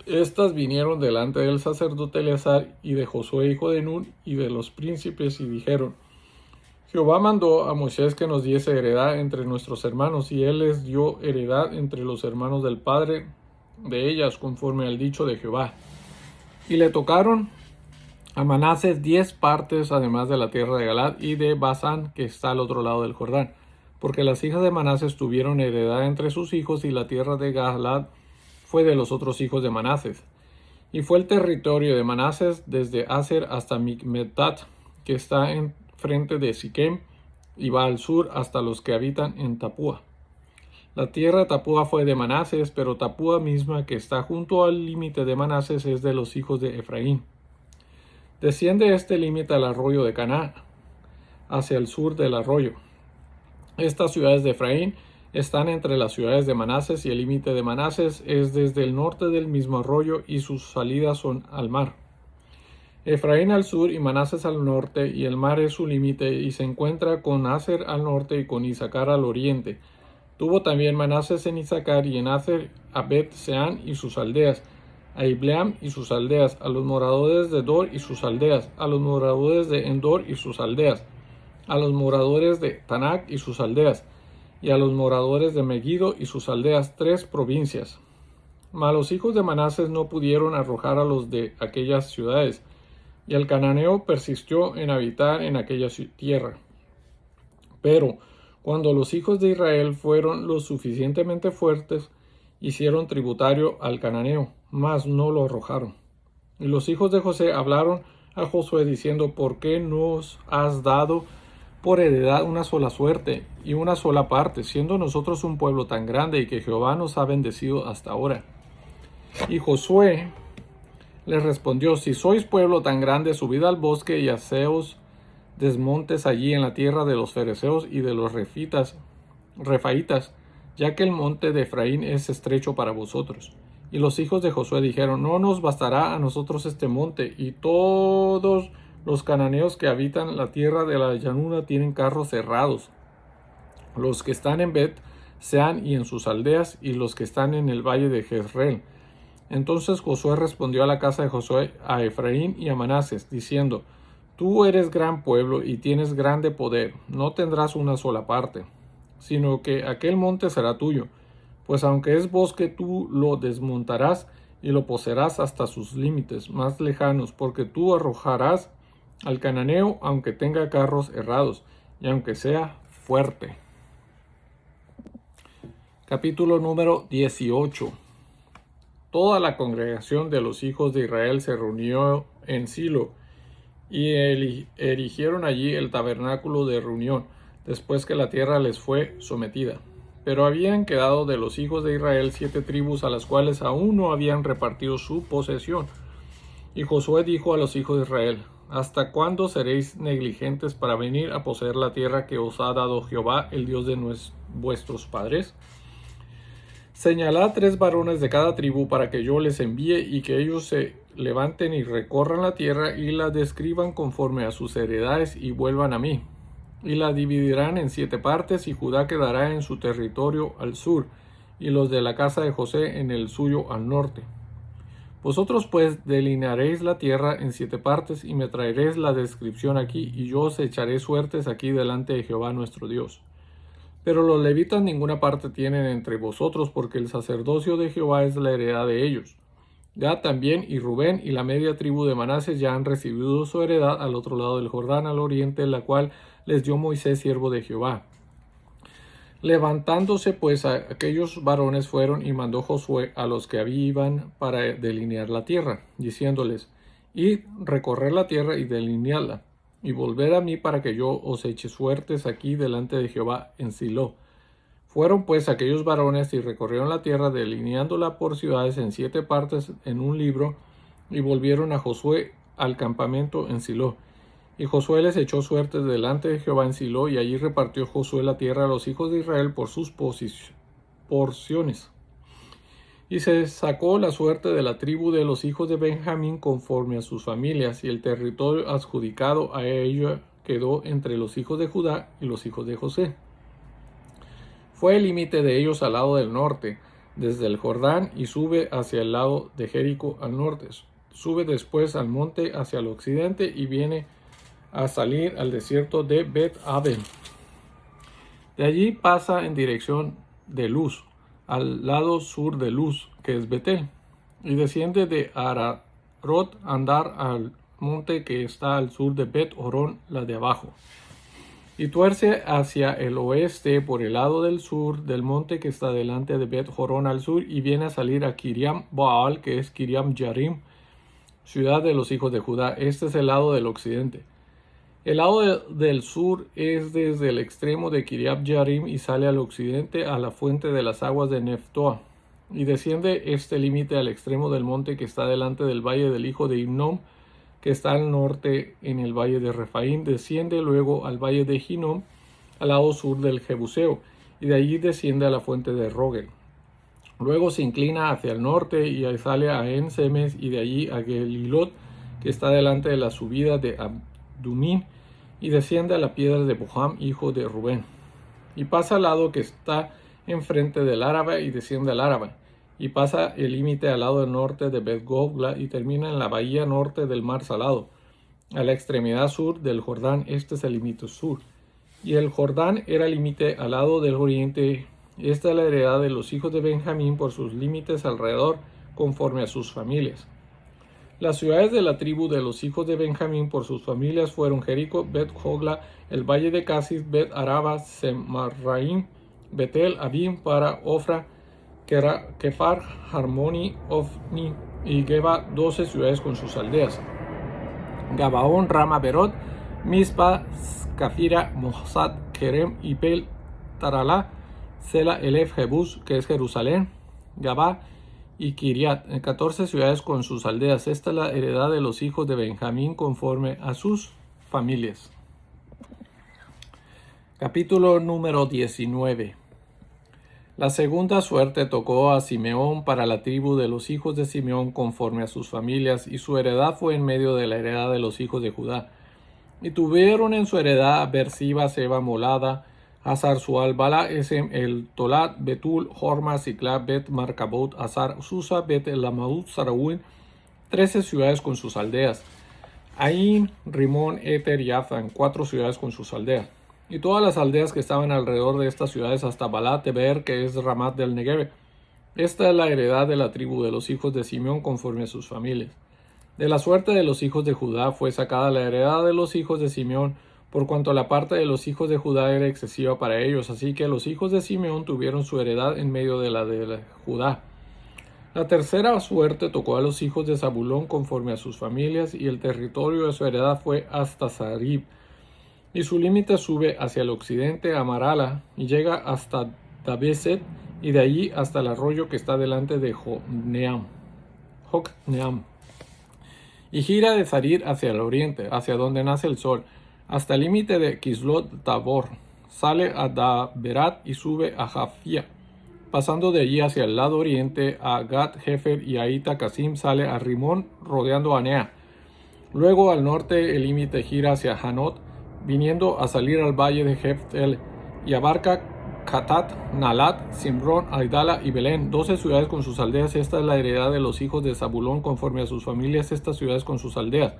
Estas vinieron delante del sacerdote Eleazar y de Josué, hijo de Nun, y de los príncipes, y dijeron: Jehová mandó a Moisés que nos diese heredad entre nuestros hermanos, y él les dio heredad entre los hermanos del padre de ellas, conforme al dicho de Jehová. Y le tocaron a Manases 10 partes, además de la tierra de Galad y de Basán, que está al otro lado del Jordán, porque las hijas de Manases tuvieron heredad entre sus hijos, y la tierra de Galad fue de los otros hijos de Manases. Y fue el territorio de Manases desde Aser hasta Micmetat, que está en frente de Siquem, y va al sur hasta los que habitan en Tapúa. La tierra de Tapúa fue de Manases, pero Tapúa misma, que está junto al límite de Manases, es de los hijos de Efraín. Desciende este límite al arroyo de Caná, hacia el sur del arroyo. Estas ciudades de Efraín están entre las ciudades de Manases, y el límite de Manases es desde el norte del mismo arroyo, y sus salidas son al mar. Efraín al sur y Manases al norte, y el mar es su límite, y se encuentra con Aser al norte y con Isacar al oriente. Tuvo también Manases en Isacar y en Aser a Bet-Seán y sus aldeas, a Ibleam y sus aldeas, a los moradores de Dor y sus aldeas, a los moradores de Endor y sus aldeas, a los moradores de Tanac y sus aldeas, y a los moradores de Megiddo y sus aldeas, 3 provincias. Mas los hijos de Manases no pudieron arrojar a los de aquellas ciudades, y el cananeo persistió en habitar en aquella tierra. Pero cuando los hijos de Israel fueron lo suficientemente fuertes, hicieron tributario al cananeo, mas no lo arrojaron. Y los hijos de José hablaron a Josué diciendo: ¿Por qué nos has dado por heredad una sola suerte y una sola parte, siendo nosotros un pueblo tan grande y que Jehová nos ha bendecido hasta ahora. Y Josué les respondió: si sois pueblo tan grande, subid al bosque y haceos desmontes allí en la tierra de los fereceos y de los refaitas, ya que el monte de Efraín es estrecho para vosotros. Y los hijos de Josué dijeron: no nos bastará a nosotros este monte, y todos los cananeos que habitan la tierra de la llanura tienen carros cerrados, los que están en Bet Sean y en sus aldeas, y los que están en el valle de Jezreel. Entonces Josué respondió a la casa de Josué, a Efraín y a Manasés, diciendo: tú eres gran pueblo y tienes grande poder, no tendrás una sola parte, sino que aquel monte será tuyo, pues aunque es bosque, tú lo desmontarás y lo poseerás hasta sus límites más lejanos, porque tú arrojarás al cananeo aunque tenga carros herrados y aunque sea fuerte. Capítulo número 18. Toda la congregación de los hijos de Israel se reunió en Silo y erigieron allí el tabernáculo de reunión, después que la tierra les fue sometida. Pero habían quedado de los hijos de Israel 7 tribus, a las cuales aún no habían repartido su posesión. Y Josué dijo a los hijos de Israel: ¿hasta cuándo seréis negligentes para venir a poseer la tierra que os ha dado Jehová, el Dios de vuestros padres? Señalad 3 varones de cada tribu para que yo les envíe, y que ellos se levanten y recorran la tierra y la describan conforme a sus heredades y vuelvan a mí. Y la dividirán en 7 partes, y Judá quedará en su territorio al sur, y los de la casa de José en el suyo al norte. Vosotros pues delinearéis la tierra en 7 partes, y me traeréis la descripción aquí, y yo os echaré suertes aquí delante de Jehová nuestro Dios. Pero los levitas ninguna parte tienen entre vosotros, porque el sacerdocio de Jehová es la heredad de ellos. Gad también y Rubén y la media tribu de Manasés ya han recibido su heredad al otro lado del Jordán, al oriente, la cual les dio Moisés, siervo de Jehová. Levantándose pues aquellos varones, fueron y mandó Josué a los que iban para delinear la tierra, diciéndoles: id, recorrer la tierra y delineadla, y volver a mí para que yo os eche suertes aquí delante de Jehová en Silo. Fueron pues aquellos varones y recorrieron la tierra, delineándola por ciudades en 7 partes en un libro, y volvieron a Josué al campamento en Silo. Y Josué les echó suertes delante de Jehová en Silo, y allí repartió Josué la tierra a los hijos de Israel por sus porciones. Y se sacó la suerte de la tribu de los hijos de Benjamín conforme a sus familias, y el territorio adjudicado a ello quedó entre los hijos de Judá y los hijos de José. Fue el límite de ellos al lado del norte, desde el Jordán, y sube hacia el lado de Jericó al norte. Sube después al monte hacia el occidente y viene a salir al desierto de Bet-Aven. De allí pasa en dirección de Luz, al lado sur de Luz, que es Betel, y desciende de Ararot andar al monte que está al sur de Bet-Horón, la de abajo, y tuerce hacia el oeste por el lado del sur del monte que está delante de Bet-Horón al sur, y viene a salir a Kiriam Baal, que es Kiriam Yarim, ciudad de los hijos de Judá. Este es el lado del occidente. El lado del sur es desde el extremo de Kiriat Yarim y sale al occidente a la fuente de las aguas de Neftoa, y desciende este límite al extremo del monte que está delante del valle del hijo de Hinnom, que está al norte en el valle de Refaín. Desciende luego al valle de Hinnom, al lado sur del Jebuseo, y de allí desciende a la fuente de Rogel. Luego se inclina hacia el norte y sale a En-Semes, y de allí a Gelilot, que está delante de la subida de Abdumín, y desciende a la piedra de Boham, hijo de Rubén, y pasa al lado que está enfrente del Araba, y desciende al Araba, y pasa el límite al lado del norte de Bet-Gogla, y termina en la bahía norte del mar Salado, a la extremidad sur del Jordán. Este es el límite sur. Y el Jordán era límite al lado del oriente. Esta es la heredad de los hijos de Benjamín por sus límites alrededor, conforme a sus familias. Las ciudades de la tribu de los hijos de Benjamín por sus familias fueron Jericó, Bet-Jogla, el valle de Casis, Bet-Araba, Semarraim, Betel, Abim, Para, Ofra, Kefar, Harmoni, Ofni y Geba, 12 ciudades con sus aldeas. Gabaón, Rama, Berot, Mizpa, Cafira, Mosad, Kerem, Ipel, Taralá, Sela, Elef, Jebús, que es Jerusalén, Gabá y Kiriat, 14 ciudades con sus aldeas. Esta es la heredad de los hijos de Benjamín conforme a sus familias. Capítulo número 19. La segunda suerte tocó a Simeón para la tribu de los hijos de Simeón conforme a sus familias, y su heredad fue en medio de la heredad de los hijos de Judá. Y tuvieron en su heredad a Bersiba, Seba, Molada, Hazar Sual, Bala, Esem, El Tolat, Betul, Horma, Siclab, Bet, Marcabot, Hazar, Susa, Bet, Lamaut, Saraúl, 13 ciudades con sus aldeas. Ain, Rimón, Eter y Afan, 4 ciudades con sus aldeas. Y todas las aldeas que estaban alrededor de estas ciudades hasta Balat, Teber, que es Ramat del Negev. Esta es la heredad de la tribu de los hijos de Simeón conforme a sus familias. De la suerte de los hijos de Judá fue sacada la heredad de los hijos de Simeón, por cuanto la parte de los hijos de Judá era excesiva para ellos, así que los hijos de Simeón tuvieron su heredad en medio de la Judá. La tercera suerte tocó a los hijos de Zabulón conforme a sus familias, y el territorio de su heredad fue hasta Sarib, y su límite sube hacia el occidente a Marala, y llega hasta Dabeset, y de allí hasta el arroyo que está delante de Jokneam. Y gira de Sarir hacia el oriente, hacia donde nace el sol, hasta el límite de Kislot Tabor. Sale a Daberat y sube a Jafia. Pasando de allí hacia el lado oriente a Gat Hefer y a Ita Casim, sale a Rimón rodeando a Nea. Luego al norte el límite gira hacia Hanot, viniendo a salir al valle de Jeftel, y abarca Catat, Nalat, Simrón, Aidala y Belén, 12 ciudades con sus aldeas. Esta es la heredad de los hijos de Zabulón conforme a sus familias, estas ciudades con sus aldeas.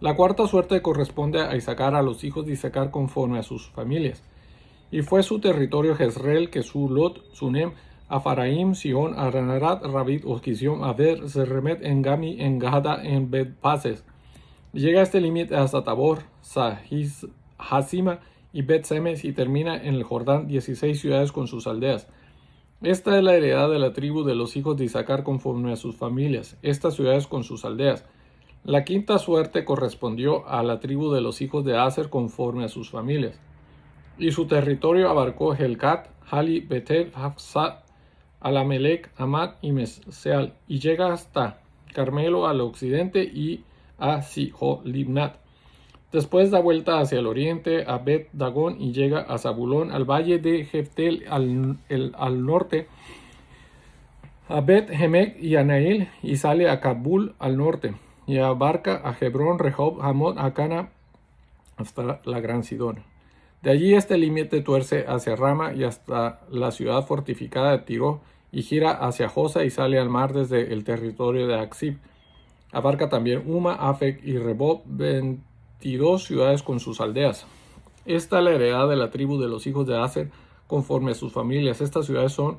La cuarta suerte corresponde a Issacar, a los hijos de Issacar conforme a sus familias. Y fue su territorio Jezreel, Kesulot, Sunem, Afaraim, Sion, Aranarat, Rabit, Osquisión, Aver, Serremet, Engami, Engada, en Bet-Pases. Llega a este límite hasta Tabor, Hasima y Bet-Semes, y termina en el Jordán, 16 ciudades con sus aldeas. Esta es la heredad de la tribu de los hijos de Issacar conforme a sus familias, estas ciudades con sus aldeas. La quinta suerte correspondió a la tribu de los hijos de Aser conforme a sus familias. Y su territorio abarcó Helcat, Hali, Betel, Hafsat, Alamelec, Amat y Meseal, y llega hasta Carmelo al occidente y a Sihol-Libnat. Después da vuelta hacia el oriente a Bet Dagón y llega a Zabulón, al valle de Jeftel al norte, a Bet Hemek y a Nail, y sale a Kabul al norte, y abarca a Hebrón, Rehob, Hamot, Acana, hasta la Gran Sidón. De allí este límite tuerce hacia Rama y hasta la ciudad fortificada de Tiro, y gira hacia Josa y sale al mar desde el territorio de Aksib. Abarca también Uma, Afek y Rebob, 22 ciudades con sus aldeas. Esta es la heredad de la tribu de los hijos de Aser conforme a sus familias. Estas ciudades son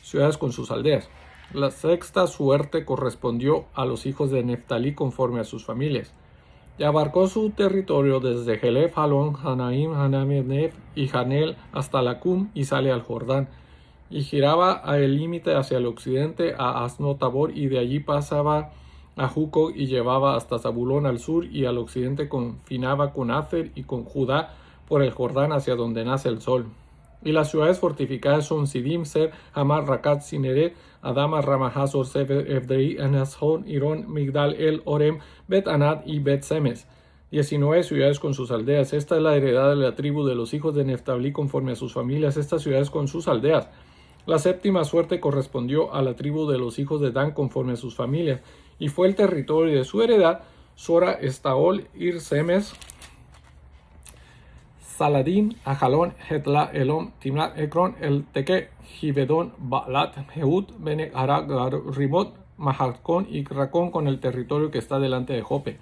ciudades con sus aldeas. La sexta suerte correspondió a los hijos de Neftalí conforme a sus familias. Y abarcó su territorio desde Jelef, Halón, Hanaim, Hanamenef y Hanel hasta Lacum, y sale al Jordán. Y giraba el límite hacia el occidente a Asnotabor, y de allí pasaba a Juco y llevaba hasta Zabulón al sur, y al occidente confinaba con Afer y con Judá por el Jordán hacia donde nace el sol. Y las ciudades fortificadas son Sidim, Ser, Hamar, Rakat, Sineret, Adama, Rama, Hazor, Sefer, Evdei, Anashon, Irón, Migdal, El, Orem, Bet Anat y Bet Semes. 19 ciudades con sus aldeas. Esta es la heredad de la tribu de los hijos de Neftalí conforme a sus familias, estas ciudades con sus aldeas. La séptima suerte correspondió a la tribu de los hijos de Dan conforme a sus familias, y fue el territorio de su heredad: Sora, Estaol, Ir, Semes, Saladín, Ajalón, Hetla, Elom, Timnat, Ekron, El Teque, Gibedón, Baalat, Jehud, Bene, Arag, Rimot, Mahalcón y Racón, con el territorio que está delante de Jope.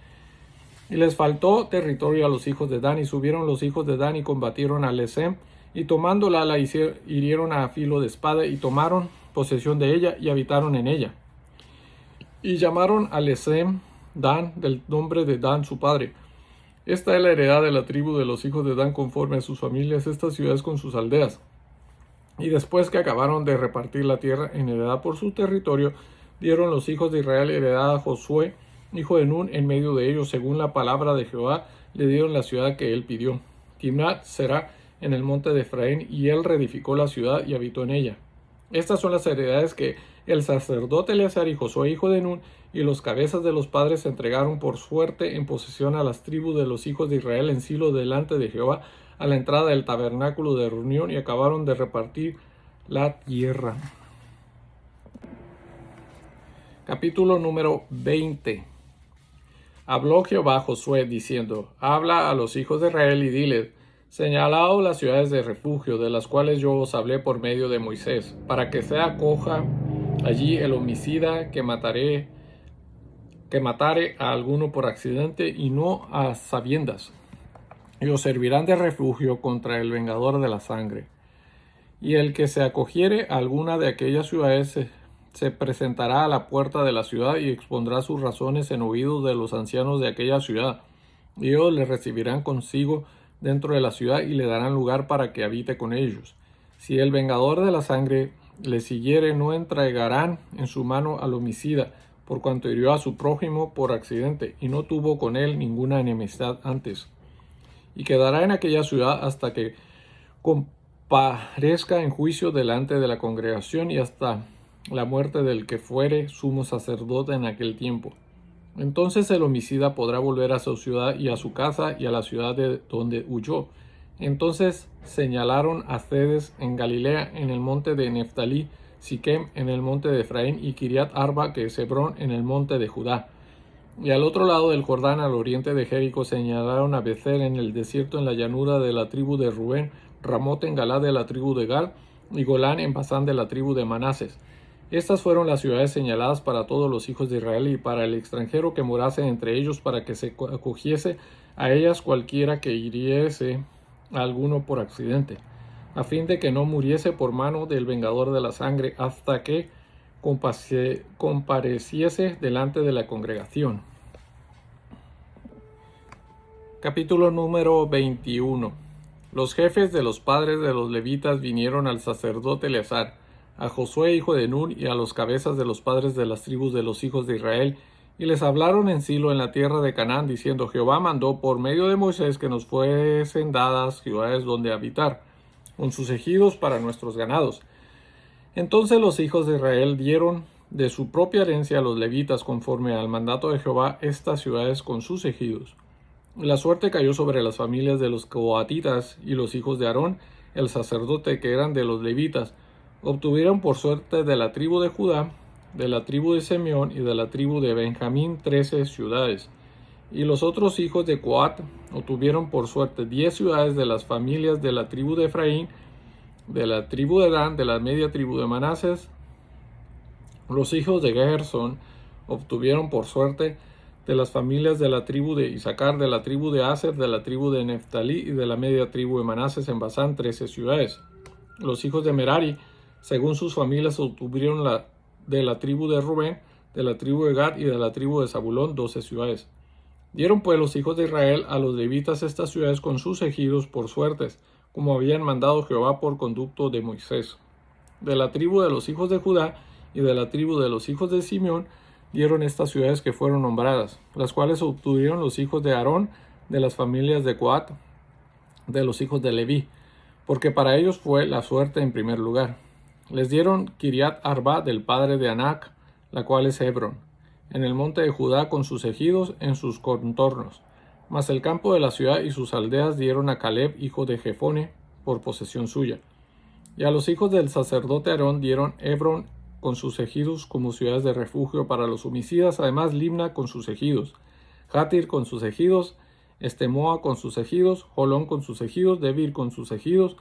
Y les faltó territorio a los hijos de Dan, y subieron los hijos de Dan y combatieron a Lesem, y tomándola la hirieron a filo de espada, y tomaron posesión de ella y habitaron en ella. Y llamaron a Lesem Dan, del nombre de Dan su padre. Esta es la heredad de la tribu de los hijos de Dan conforme a sus familias, estas ciudades con sus aldeas. Y después que acabaron de repartir la tierra en heredad por su territorio, dieron los hijos de Israel heredad a Josué, hijo de Nun, en medio de ellos, según la palabra de Jehová le dieron la ciudad que él pidió. Timnat será en el monte de Efraín, y él reedificó la ciudad y habitó en ella. Estas son las heredades que el sacerdote Eleazar y Josué hijo de Nun y los cabezas de los padres se entregaron por suerte en posesión a las tribus de los hijos de Israel en Silo delante de Jehová, a la entrada del tabernáculo de reunión, y acabaron de repartir la tierra. Capítulo número 20. Habló Jehová a Josué diciendo: habla a los hijos de Israel y diles: señalaos las ciudades de refugio, de las cuales yo os hablé por medio de Moisés, para que se acoja allí el homicida que matare a alguno por accidente y no a sabiendas, y os servirán de refugio contra el vengador de la sangre. Y el que se acogiere a alguna de aquellas ciudades se presentará a la puerta de la ciudad y expondrá sus razones en oídos de los ancianos de aquella ciudad. Y ellos le recibirán consigo dentro de la ciudad y le darán lugar para que habite con ellos. Si el vengador de la sangre le siguiere, no entregarán en su mano al homicida, por cuanto hirió a su prójimo por accidente y no tuvo con él ninguna enemistad antes. Y quedará en aquella ciudad hasta que comparezca en juicio delante de la congregación y hasta la muerte del que fuere sumo sacerdote en aquel tiempo. Entonces el homicida podrá volver a su ciudad y a su casa y a la ciudad de donde huyó. Entonces señalaron a Cedes en Galilea, en el monte de Neftalí, Siquem en el monte de Efraín, y Kiriat Arba, que es Hebrón, en el monte de Judá. Y al otro lado del Jordán, al oriente de Jericó, señalaron a Bezer en el desierto, en la llanura de la tribu de Rubén, Ramot en Galad de la tribu de Gad, y Golán en Basán de la tribu de Manases. Estas fueron las ciudades señaladas para todos los hijos de Israel y para el extranjero que morase entre ellos, para que se acogiese a ellas cualquiera que hiriese a alguno por accidente, a fin de que no muriese por mano del vengador de la sangre hasta que compareciese delante de la congregación. Capítulo número 21. Los jefes de los padres de los levitas vinieron al sacerdote Eleazar, a Josué hijo de Nun y a los cabezas de los padres de las tribus de los hijos de Israel, y les hablaron en Silo en la tierra de Canaán, diciendo: Jehová mandó por medio de Moisés que nos fuesen dadas ciudades donde habitar, con sus ejidos para nuestros ganados. Entonces los hijos de Israel dieron de su propia herencia a los levitas, conforme al mandato de Jehová, estas ciudades con sus ejidos. Y la suerte cayó sobre las familias de los coatitas y los hijos de Aarón, el sacerdote, que eran de los levitas. Obtuvieron por suerte de la tribu de Judá, de la tribu de Simeón y de la tribu de Benjamín 13 ciudades. Y los otros hijos de Coat obtuvieron por suerte 10 ciudades de las familias de la tribu de Efraín, de la tribu de Dan, de la media tribu de Manases. Los hijos de Gersón obtuvieron por suerte de las familias de la tribu de Isaacar, de la tribu de Aser, de la tribu de Neftalí y de la media tribu de Manases en Basán 13 ciudades. Los hijos de Merari, según sus familias, obtuvieron de la tribu de Rubén, de la tribu de Gad y de la tribu de Zabulón 12 ciudades. Dieron pues los hijos de Israel a los levitas estas ciudades con sus ejidos por suertes, como habían mandado Jehová por conducto de Moisés. De la tribu de los hijos de Judá y de la tribu de los hijos de Simeón dieron estas ciudades que fueron nombradas, las cuales obtuvieron los hijos de Aarón de las familias de Coat, de los hijos de Leví, porque para ellos fue la suerte en primer lugar. Les dieron Kiriat Arba del padre de Anac, la cual es Hebrón, en el monte de Judá con sus ejidos en sus contornos. Mas el campo de la ciudad y sus aldeas dieron a Caleb, hijo de Jefone, por posesión suya. Y a los hijos del sacerdote Aarón dieron Hebrón con sus ejidos como ciudades de refugio para los homicidas, además Limna con sus ejidos, Jatir con sus ejidos, Estemoa con sus ejidos, Jolón con sus ejidos, Debir con sus ejidos,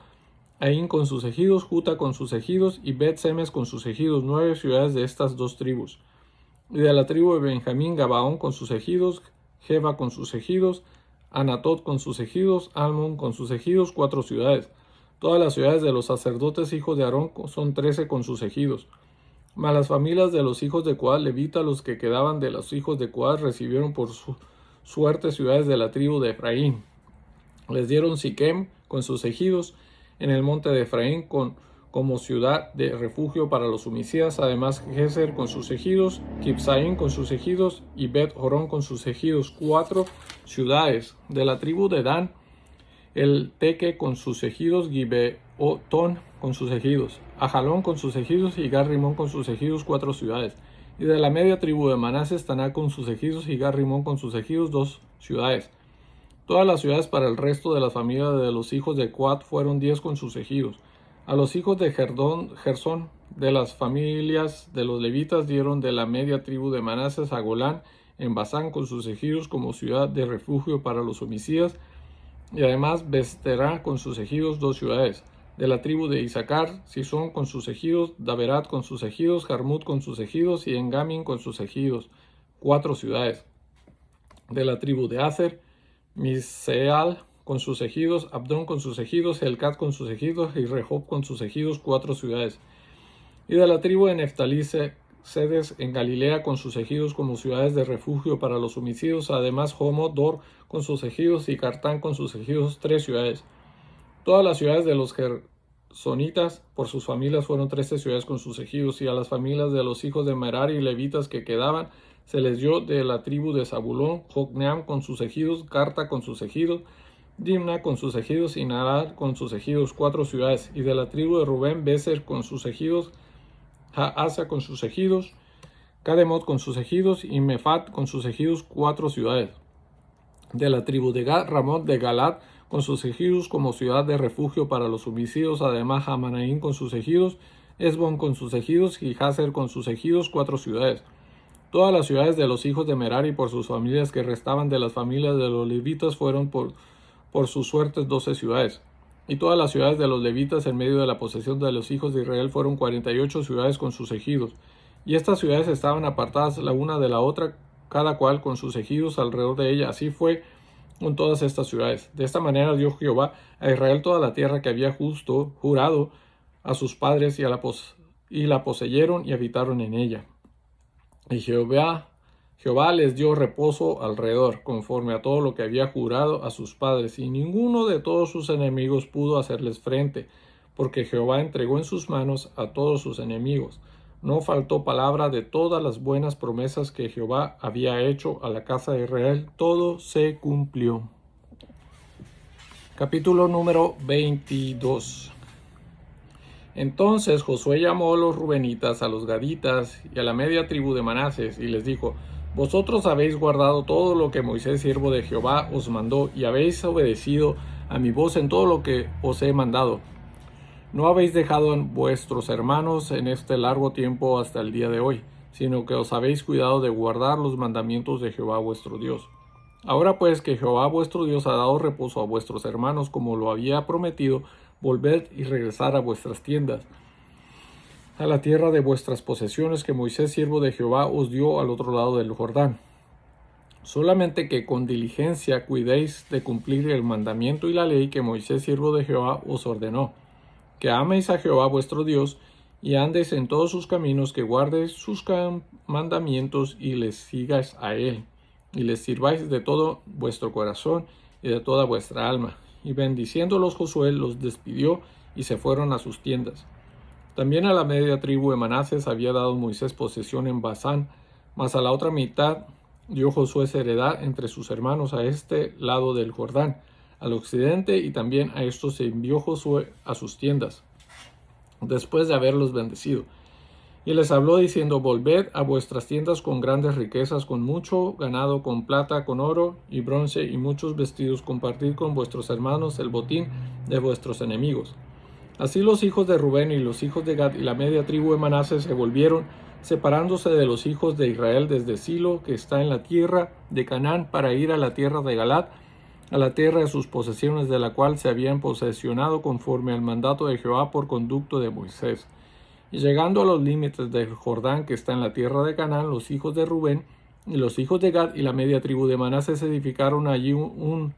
Aín con sus ejidos, Juta con sus ejidos y Bet-Semes con sus ejidos, 9 ciudades de estas dos tribus. Y de la tribu de Benjamín, Gabaón con sus ejidos, Geba con sus ejidos, Anatot con sus ejidos, Almon con sus ejidos, 4 ciudades. Todas las ciudades de los sacerdotes hijos de Aarón son 13 con sus ejidos. Mas las familias de los hijos de Coat, levita, los que quedaban de los hijos de Coat, recibieron por su suerte ciudades de la tribu de Efraín. Les dieron Siquem con sus ejidos en el monte de Efraín, con como ciudad de refugio para los homicidas, además Gezer con sus ejidos, Kibsaim con sus ejidos y Bet Jorón con sus ejidos, 4 ciudades. De la tribu de Dan, el Teque con sus ejidos, Gibeotón con sus ejidos, Ajalón con sus ejidos y Gar-Rimón con sus ejidos, 4 ciudades. Y de la media tribu de Manases, Taná con sus ejidos y Gar-Rimón con sus ejidos, 2 ciudades. Todas las ciudades para el resto de las familias de los hijos de Coat fueron 10 con sus ejidos. A los hijos de Gersón, de las familias de los levitas, dieron de la media tribu de Manases a Golán en Basán con sus ejidos como ciudad de refugio para los homicidas, y además Besterá con sus ejidos, 2 ciudades. De la tribu de Isaacar, Sison con sus ejidos, Daberat con sus ejidos, Jarmut con sus ejidos y Engamin con sus ejidos, 4 ciudades. De la tribu de Aser, Miseal con sus ejidos, Abdón con sus ejidos, Helcat con sus ejidos y Rehob con sus ejidos, 4 ciudades. Y de la tribu de Neftalí, Sedes en Galilea con sus ejidos como ciudades de refugio para los homicidios, además Jomo, Dor con sus ejidos y Cartán con sus ejidos, 3 ciudades. Todas las ciudades de los gersonitas por sus familias fueron 13 ciudades con sus ejidos, y a las familias de los hijos de Merari y levitas que quedaban se les dio de la tribu de Zabulón, Jocneam con sus ejidos, Carta con sus ejidos, Dimna con sus ejidos y Nadar con sus ejidos, 4 ciudades. Y de la tribu de Rubén, Beser con sus ejidos, Jaasa con sus ejidos, Cademot con sus ejidos y Mefat con sus ejidos, 4 ciudades. De la tribu de Gad, Ramot de Galad con sus ejidos como ciudad de refugio para los homicidios, además Hamanaín con sus ejidos, Esbon con sus ejidos y Hazer con sus ejidos, 4 ciudades. Todas las ciudades de los hijos de Merari por sus familias que restaban de las familias de los levitas fueron por sus suertes 12 ciudades. Y todas las ciudades de los levitas en medio de la posesión de los hijos de Israel fueron 48 ciudades con sus ejidos. Y estas ciudades estaban apartadas la una de la otra, cada cual con sus ejidos alrededor de ella. Así fue con todas estas ciudades. De esta manera dio Jehová a Israel toda la tierra que había jurado a sus padres, y la poseyeron y habitaron en ella. Y Jehová les dio reposo alrededor, conforme a todo lo que había jurado a sus padres, y ninguno de todos sus enemigos pudo hacerles frente, porque Jehová entregó en sus manos a todos sus enemigos. No faltó palabra de todas las buenas promesas que Jehová había hecho a la casa de Israel, todo se cumplió. Capítulo número 22. Entonces Josué llamó a los rubenitas, a los gaditas y a la media tribu de Manases, y les dijo: Vosotros habéis guardado todo lo que Moisés, siervo de Jehová, os mandó, y habéis obedecido a mi voz en todo lo que os he mandado. No habéis dejado a vuestros hermanos en este largo tiempo hasta el día de hoy, sino que os habéis cuidado de guardar los mandamientos de Jehová vuestro Dios. Ahora pues que Jehová vuestro Dios ha dado reposo a vuestros hermanos como lo había prometido, volved y regresad a vuestras tiendas, a la tierra de vuestras posesiones que Moisés, siervo de Jehová, os dio al otro lado del Jordán. Solamente que con diligencia cuidéis de cumplir el mandamiento y la ley que Moisés, siervo de Jehová, os ordenó, que améis a Jehová vuestro Dios, y andéis en todos sus caminos, que guardéis sus mandamientos y les sigáis a él, y les sirváis de todo vuestro corazón y de toda vuestra alma. Y bendiciéndolos Josué los despidió y se fueron a sus tiendas. También a la media tribu de Manases había dado Moisés posesión en Basán, mas a la otra mitad dio Josué heredad entre sus hermanos a este lado del Jordán, al occidente, y también a estos se envió Josué a sus tiendas, después de haberlos bendecido. Y les habló diciendo: Volved a vuestras tiendas con grandes riquezas, con mucho ganado, con plata, con oro y bronce y muchos vestidos. Compartid con vuestros hermanos el botín de vuestros enemigos. Así los hijos de Rubén y los hijos de Gad y la media tribu de Manases se volvieron, separándose de los hijos de Israel desde Silo, que está en la tierra de Canaán, para ir a la tierra de Galad, a la tierra de sus posesiones, de la cual se habían posesionado conforme al mandato de Jehová por conducto de Moisés. Y llegando a los límites del Jordán, que está en la tierra de Canaán, los hijos de Rubén y los hijos de Gad y la media tribu de Manases edificaron allí un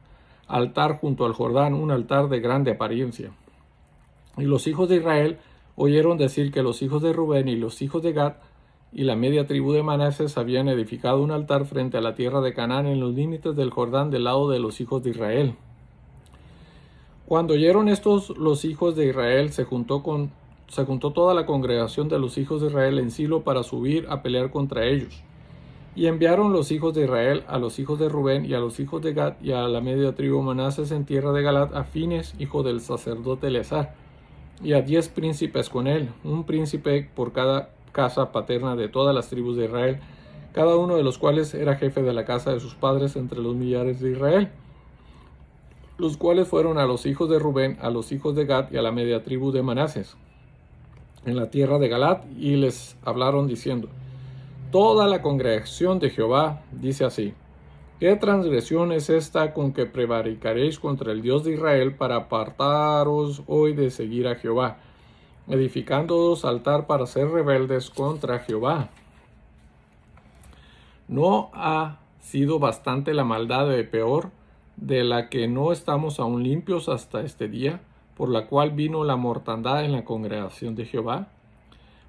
altar junto al Jordán, un altar de grande apariencia. Y los hijos de Israel oyeron decir que los hijos de Rubén y los hijos de Gad y la media tribu de Manases habían edificado un altar frente a la tierra de Canaán en los límites del Jordán del lado de los hijos de Israel. Cuando oyeron estos, los hijos de Israel se juntó con juntó toda la congregación de los hijos de Israel en Silo para subir a pelear contra ellos. Y enviaron los hijos de Israel a los hijos de Rubén y a los hijos de Gad y a la media tribu Manases en tierra de Galaad a Fines, hijo del sacerdote Eleazar, y a 10 príncipes con él, un príncipe por cada casa paterna de todas las tribus de Israel, cada uno de los cuales era jefe de la casa de sus padres entre los millares de Israel, los cuales fueron a los hijos de Rubén, a los hijos de Gad y a la media tribu de Manases, en la tierra de Galaad, y les hablaron diciendo: Toda la congregación de Jehová dice así: ¿Qué transgresión es esta con que prevaricaréis contra el Dios de Israel para apartaros hoy de seguir a Jehová, edificándoos altar para ser rebeldes contra Jehová? ¿No ha sido bastante la maldad de Peor, de la que no estamos aún limpios hasta este día, por la cual vino la mortandad en la congregación de Jehová?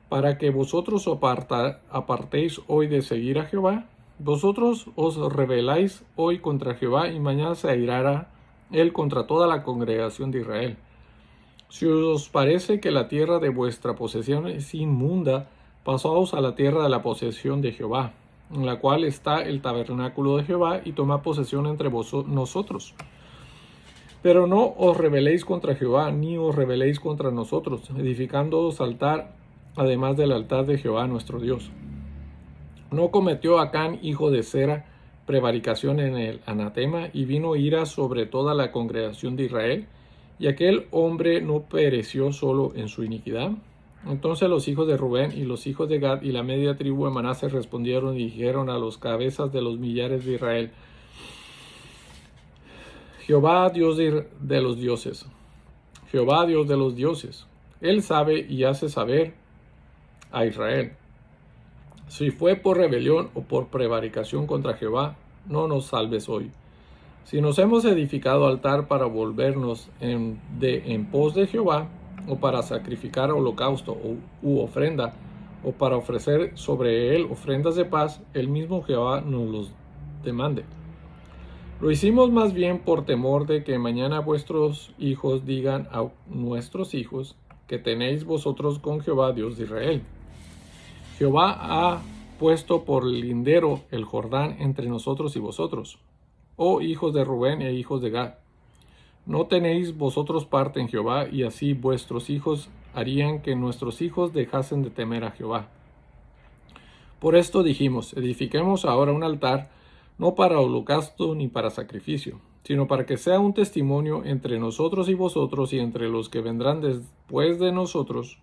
Para que vosotros apartéis hoy de seguir a Jehová, vosotros os rebeláis hoy contra Jehová, y mañana se airará él contra toda la congregación de Israel. Si os parece que la tierra de vuestra posesión es inmunda, pasaos a la tierra de la posesión de Jehová, en la cual está el tabernáculo de Jehová, y tomad posesión entre nosotros. Pero no os rebeléis contra Jehová, ni os rebeléis contra nosotros, edificándoos altar, además del altar de Jehová nuestro Dios. ¿No cometió Acán, hijo de Zera, prevaricación en el anatema, y vino ira sobre toda la congregación de Israel? ¿Y aquel hombre no pereció solo en su iniquidad? Entonces los hijos de Rubén y los hijos de Gad y la media tribu de Manases respondieron y dijeron a los cabezas de los millares de Israel: Jehová, Dios de los dioses, Jehová, Dios de los dioses, Él sabe y hace saber a Israel. Si fue por rebelión o por prevaricación contra Jehová, no nos salves hoy. Si nos hemos edificado altar para volvernos en pos de Jehová, o para sacrificar holocausto u ofrenda, o para ofrecer sobre él ofrendas de paz, el mismo Jehová nos los demande. Lo hicimos más bien por temor de que mañana vuestros hijos digan a nuestros hijos: que tenéis vosotros con Jehová, Dios de Israel. Jehová ha puesto por lindero el Jordán entre nosotros y vosotros, oh hijos de Rubén e hijos de Gad. No tenéis vosotros parte en Jehová, y así vuestros hijos harían que nuestros hijos dejasen de temer a Jehová. Por esto dijimos: edifiquemos ahora un altar, no para holocausto ni para sacrificio, sino para que sea un testimonio entre nosotros y vosotros y entre los que vendrán después de nosotros,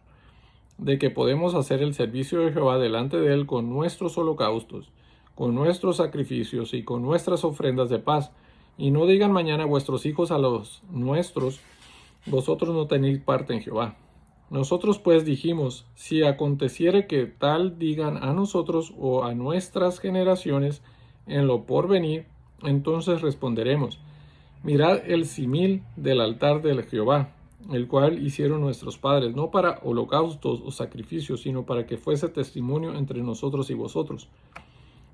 de que podemos hacer el servicio de Jehová delante de él con nuestros holocaustos, con nuestros sacrificios y con nuestras ofrendas de paz. Y no digan mañana vuestros hijos a los nuestros: vosotros no tenéis parte en Jehová. Nosotros pues dijimos: si aconteciere que tal digan a nosotros o a nuestras generaciones en lo porvenir, entonces responderemos: mirad el simil del altar de Jehová, el cual hicieron nuestros padres, no para holocaustos o sacrificios, sino para que fuese testimonio entre nosotros y vosotros.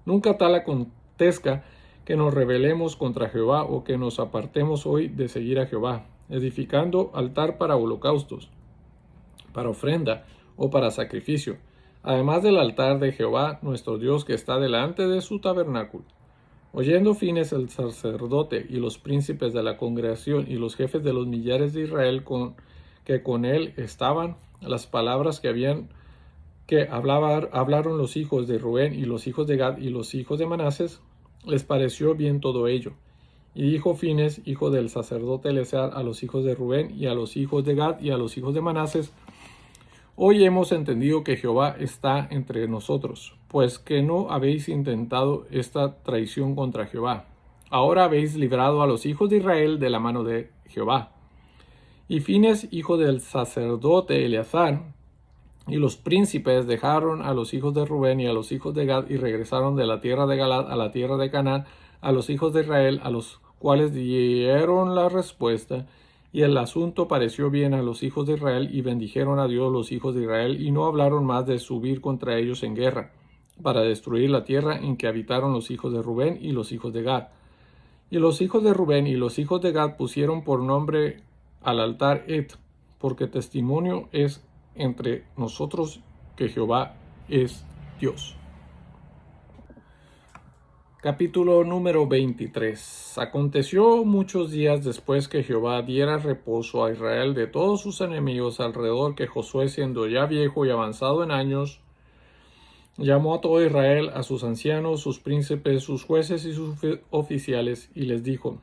Nunca tal acontezca que nos rebelemos contra Jehová, o que nos apartemos hoy de seguir a Jehová, edificando altar para holocaustos, para ofrenda o para sacrificio, además del altar de Jehová nuestro Dios que está delante de su tabernáculo. Oyendo Fines el sacerdote y los príncipes de la congregación y los jefes de los millares de Israel que con él estaban, las palabras que hablaron los hijos de Rubén y los hijos de Gad y los hijos de Manases, les pareció bien todo ello. Y dijo Fines, hijo del sacerdote Eleazar, a los hijos de Rubén y a los hijos de Gad y a los hijos de Manases: hoy hemos entendido que Jehová está entre nosotros, pues que no habéis intentado esta traición contra Jehová. Ahora habéis librado a los hijos de Israel de la mano de Jehová. Y Fines, hijo del sacerdote Eleazar, y los príncipes dejaron a los hijos de Rubén y a los hijos de Gad y regresaron de la tierra de Galaad a la tierra de Canaán a los hijos de Israel, a los cuales dieron la respuesta. Y el asunto pareció bien a los hijos de Israel, y bendijeron a Dios los hijos de Israel, y no hablaron más de subir contra ellos en guerra, para destruir la tierra en que habitaron los hijos de Rubén y los hijos de Gad. Y los hijos de Rubén y los hijos de Gad pusieron por nombre al altar Et, porque testimonio es entre nosotros que Jehová es Dios. Capítulo número 23. Aconteció muchos días después que Jehová diera reposo a Israel de todos sus enemigos alrededor, que Josué, siendo ya viejo y avanzado en años, llamó a todo Israel, a sus ancianos, sus príncipes, sus jueces y sus oficiales, y les dijo: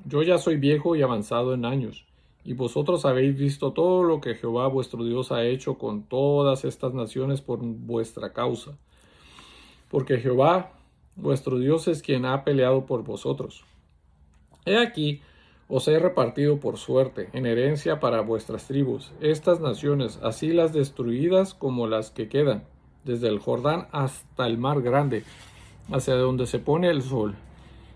Yo ya soy viejo y avanzado en años, y vosotros habéis visto todo lo que Jehová vuestro Dios ha hecho con todas estas naciones por vuestra causa. Porque Jehová vuestro Dios es quien ha peleado por vosotros. He aquí, os he repartido por suerte, en herencia para vuestras tribus, estas naciones, así las destruidas como las que quedan, desde el Jordán hasta el mar grande, hacia donde se pone el sol.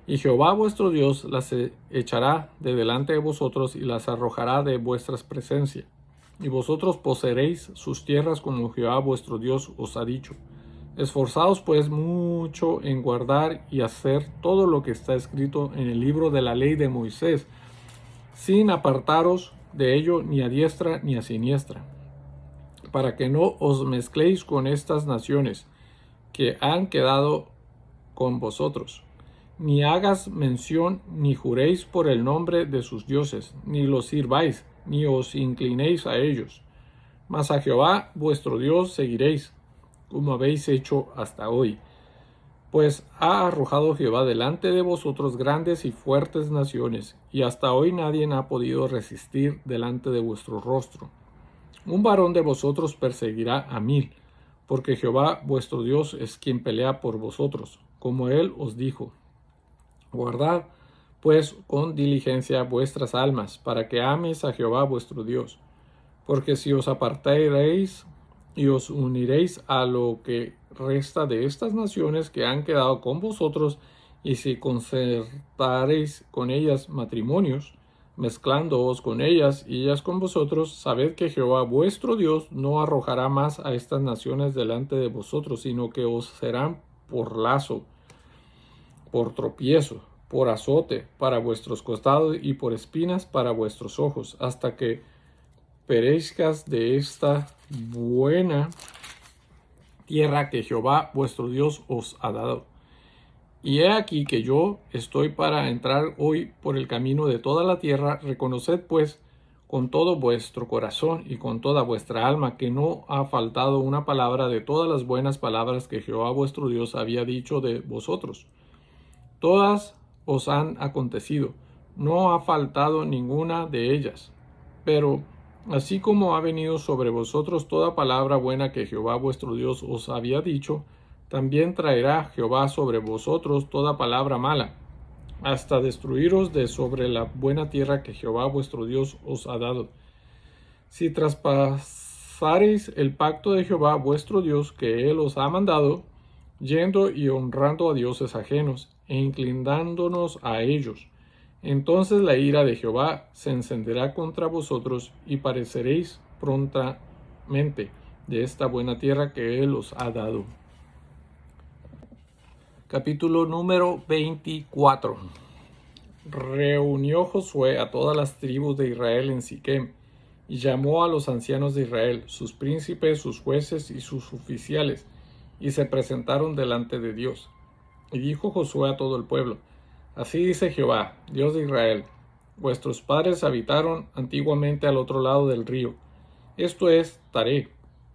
Y Jehová vuestro Dios las echará de delante de vosotros y las arrojará de vuestras presencia. Y vosotros poseeréis sus tierras como Jehová vuestro Dios os ha dicho. Esforzaos pues mucho en guardar y hacer todo lo que está escrito en el libro de la ley de Moisés, sin apartaros de ello ni a diestra ni a siniestra, para que no os mezcléis con estas naciones que han quedado con vosotros, ni hagas mención ni juréis por el nombre de sus dioses, ni los sirváis, ni os inclinéis a ellos, mas a Jehová vuestro Dios seguiréis, como habéis hecho hasta hoy. Pues ha arrojado Jehová delante de vosotros grandes y fuertes naciones, y hasta hoy nadie ha podido resistir delante de vuestro rostro. Un varón de vosotros perseguirá a 1000, porque Jehová vuestro Dios es quien pelea por vosotros, como él os dijo. Guardad, pues, con diligencia vuestras almas, para que améis a Jehová vuestro Dios. Porque si os apartaréis y os uniréis a lo que resta de estas naciones que han quedado con vosotros, y si concertaréis con ellas matrimonios, mezclándoos con ellas y ellas con vosotros, sabed que Jehová vuestro Dios no arrojará más a estas naciones delante de vosotros, sino que os serán por lazo, por tropiezo, por azote para vuestros costados y por espinas para vuestros ojos, hasta que perezcas de esta buena tierra que Jehová vuestro Dios os ha dado. Y he aquí que yo estoy para entrar hoy por el camino de toda la tierra. Reconoced pues con todo vuestro corazón y con toda vuestra alma que no ha faltado una palabra de todas las buenas palabras que Jehová vuestro Dios había dicho de vosotros. Todas os han acontecido, no ha faltado ninguna de ellas. Pero así como ha venido sobre vosotros toda palabra buena que Jehová vuestro Dios os había dicho, también traerá Jehová sobre vosotros toda palabra mala, hasta destruiros de sobre la buena tierra que Jehová vuestro Dios os ha dado. Si traspasareis el pacto de Jehová vuestro Dios que él os ha mandado, yendo y honrando a dioses ajenos, e inclinándonos a ellos, entonces la ira de Jehová se encenderá contra vosotros y pareceréis prontamente de esta buena tierra que él os ha dado. Capítulo número 24. Reunió Josué a todas las tribus de Israel en Siquem, y llamó a los ancianos de Israel, sus príncipes, sus jueces y sus oficiales, y se presentaron delante de Dios. Y dijo Josué a todo el pueblo: Así dice Jehová, Dios de Israel: Vuestros padres habitaron antiguamente al otro lado del río, esto es, Taré,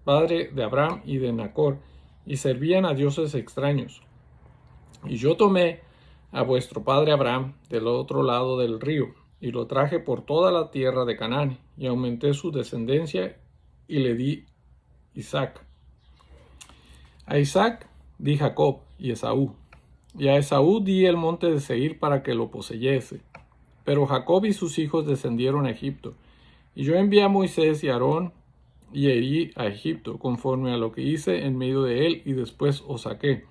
padre de Abraham y de Nacor, y servían a dioses extraños. Y yo tomé a vuestro padre Abraham del otro lado del río, y lo traje por toda la tierra de Canaán, y aumenté su descendencia, y le di Isaac. A Isaac di Jacob y Esaú, y a Esaú di el monte de Seir para que lo poseyese. Pero Jacob y sus hijos descendieron a Egipto, y yo envié a Moisés y a Aarón, y herí a Egipto, conforme a lo que hice en medio de él, y después os saqué.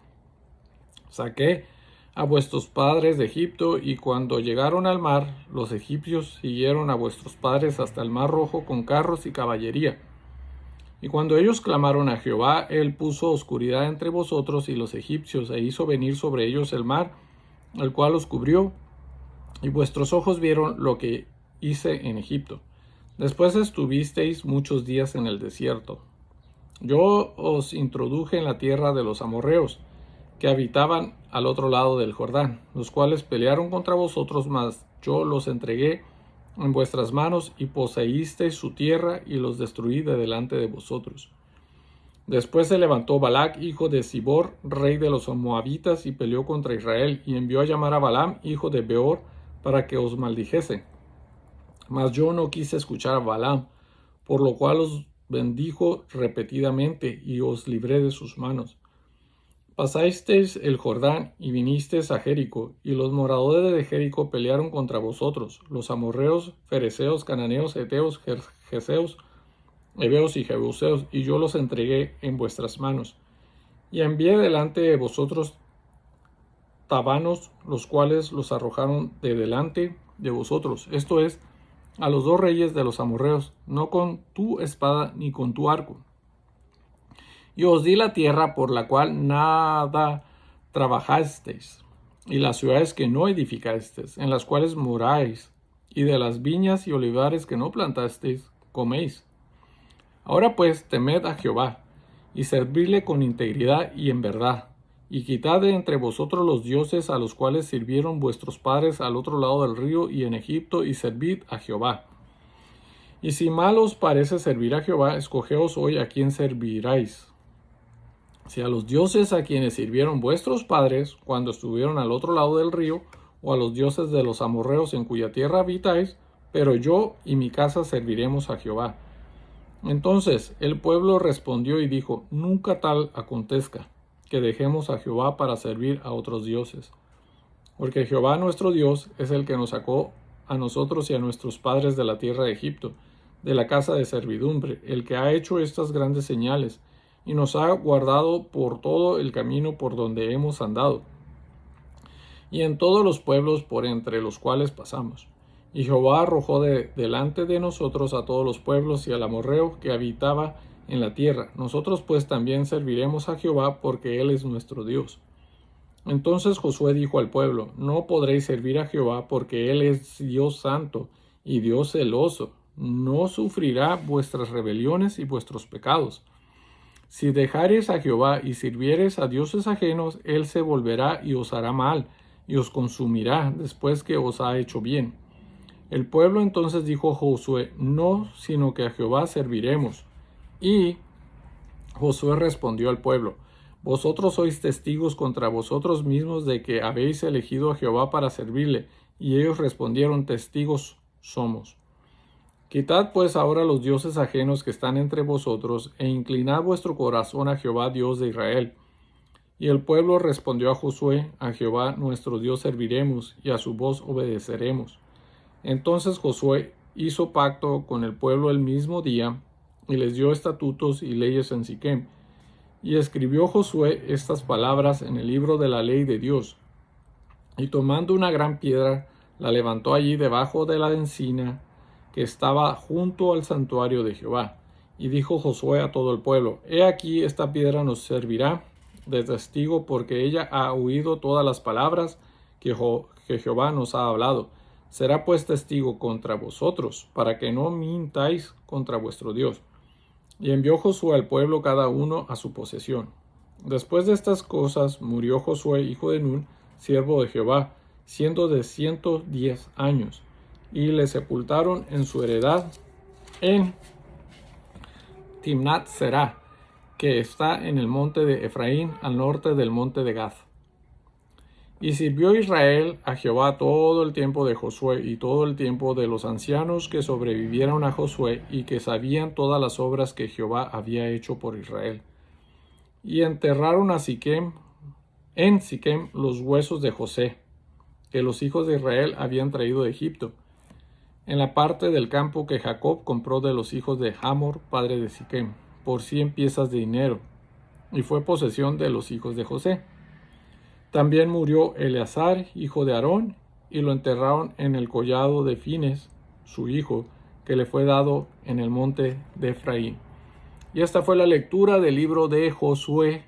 Saqué a vuestros padres de Egipto, y cuando llegaron al mar, los egipcios siguieron a vuestros padres hasta el mar Rojo con carros y caballería. Y cuando ellos clamaron a Jehová, él puso oscuridad entre vosotros y los egipcios, e hizo venir sobre ellos el mar, el cual los cubrió, y vuestros ojos vieron lo que hice en Egipto. Después estuvisteis muchos días en el desierto. Yo os introduje en la tierra de los amorreos, que habitaban al otro lado del Jordán, los cuales pelearon contra vosotros, mas yo los entregué en vuestras manos, y poseísteis su tierra, y los destruí de delante de vosotros. Después se levantó Balac, hijo de Zibor, rey de los moabitas, y peleó contra Israel, y envió a llamar a Balaam, hijo de Beor, para que os maldijese. Mas yo no quise escuchar a Balaam, por lo cual os bendijo repetidamente, y os libré de sus manos. Pasasteis el Jordán y vinisteis a Jericó, y los moradores de Jericó pelearon contra vosotros, los amorreos, fereceos, cananeos, heteos, gergeseos, heveos y jebuseos, y yo los entregué en vuestras manos. Y envié delante de vosotros tabanos, los cuales los arrojaron de delante de vosotros, esto es, a los dos reyes de los amorreos, no con tu espada ni con tu arco. Y os di la tierra por la cual nada trabajasteis, y las ciudades que no edificasteis, en las cuales moráis, y de las viñas y olivares que no plantasteis, coméis. Ahora pues, temed a Jehová, y servidle con integridad y en verdad, y quitad de entre vosotros los dioses a los cuales sirvieron vuestros padres al otro lado del río y en Egipto, y servid a Jehová. Y si mal os parece servir a Jehová, escogeos hoy a quién serviráis. Si a los dioses a quienes sirvieron vuestros padres cuando estuvieron al otro lado del río, o a los dioses de los amorreos en cuya tierra habitáis, pero yo y mi casa serviremos a Jehová. Entonces el pueblo respondió y dijo: nunca tal acontezca, que dejemos a Jehová para servir a otros dioses. Porque Jehová nuestro Dios es el que nos sacó a nosotros y a nuestros padres de la tierra de Egipto, de la casa de servidumbre, el que ha hecho estas grandes señales, y nos ha guardado por todo el camino por donde hemos andado, y en todos los pueblos por entre los cuales pasamos. Y Jehová arrojó delante de nosotros a todos los pueblos y al amorreo que habitaba en la tierra. Nosotros pues también serviremos a Jehová, porque Él es nuestro Dios. Entonces Josué dijo al pueblo: no podréis servir a Jehová, porque Él es Dios santo y Dios celoso. No sufrirá vuestras rebeliones y vuestros pecados. Si dejareis a Jehová y sirviereis a dioses ajenos, Él se volverá y os hará mal, y os consumirá después que os ha hecho bien. El pueblo entonces dijo a Josué: no, sino que a Jehová serviremos. Y Josué respondió al pueblo: vosotros sois testigos contra vosotros mismos de que habéis elegido a Jehová para servirle. Y ellos respondieron: testigos somos. Quitad pues ahora los dioses ajenos que están entre vosotros, e inclinad vuestro corazón a Jehová Dios de Israel. Y el pueblo respondió a Josué: a Jehová nuestro Dios serviremos, y a su voz obedeceremos. Entonces Josué hizo pacto con el pueblo el mismo día, y les dio estatutos y leyes en Siquem. Y escribió Josué estas palabras en el libro de la ley de Dios. Y tomando una gran piedra, la levantó allí debajo de la encina que estaba junto al santuario de Jehová. Y dijo Josué a todo el pueblo: he aquí, esta piedra nos servirá de testigo, porque ella ha oído todas las palabras que Jehová nos ha hablado. Será pues testigo contra vosotros, para que no mintáis contra vuestro Dios. Y envió Josué al pueblo cada uno a su posesión. Después de estas cosas murió Josué, hijo de Nun, siervo de Jehová, siendo de 110 años, y le sepultaron en su heredad en Timnat Será, que está en el monte de Efraín, al norte del monte de Gad. Y sirvió Israel a Jehová todo el tiempo de Josué y todo el tiempo de los ancianos que sobrevivieron a Josué y que sabían todas las obras que Jehová había hecho por Israel. Y enterraron en Siquem los huesos de José, que los hijos de Israel habían traído de Egipto, en la parte del campo que Jacob compró de los hijos de Hamor, padre de Siquem, por 100 piezas de dinero, y fue posesión de los hijos de José. También murió Eleazar, hijo de Aarón, y lo enterraron en el collado de Fines, su hijo, que le fue dado en el monte de Efraín. Y esta fue la lectura del libro de Josué,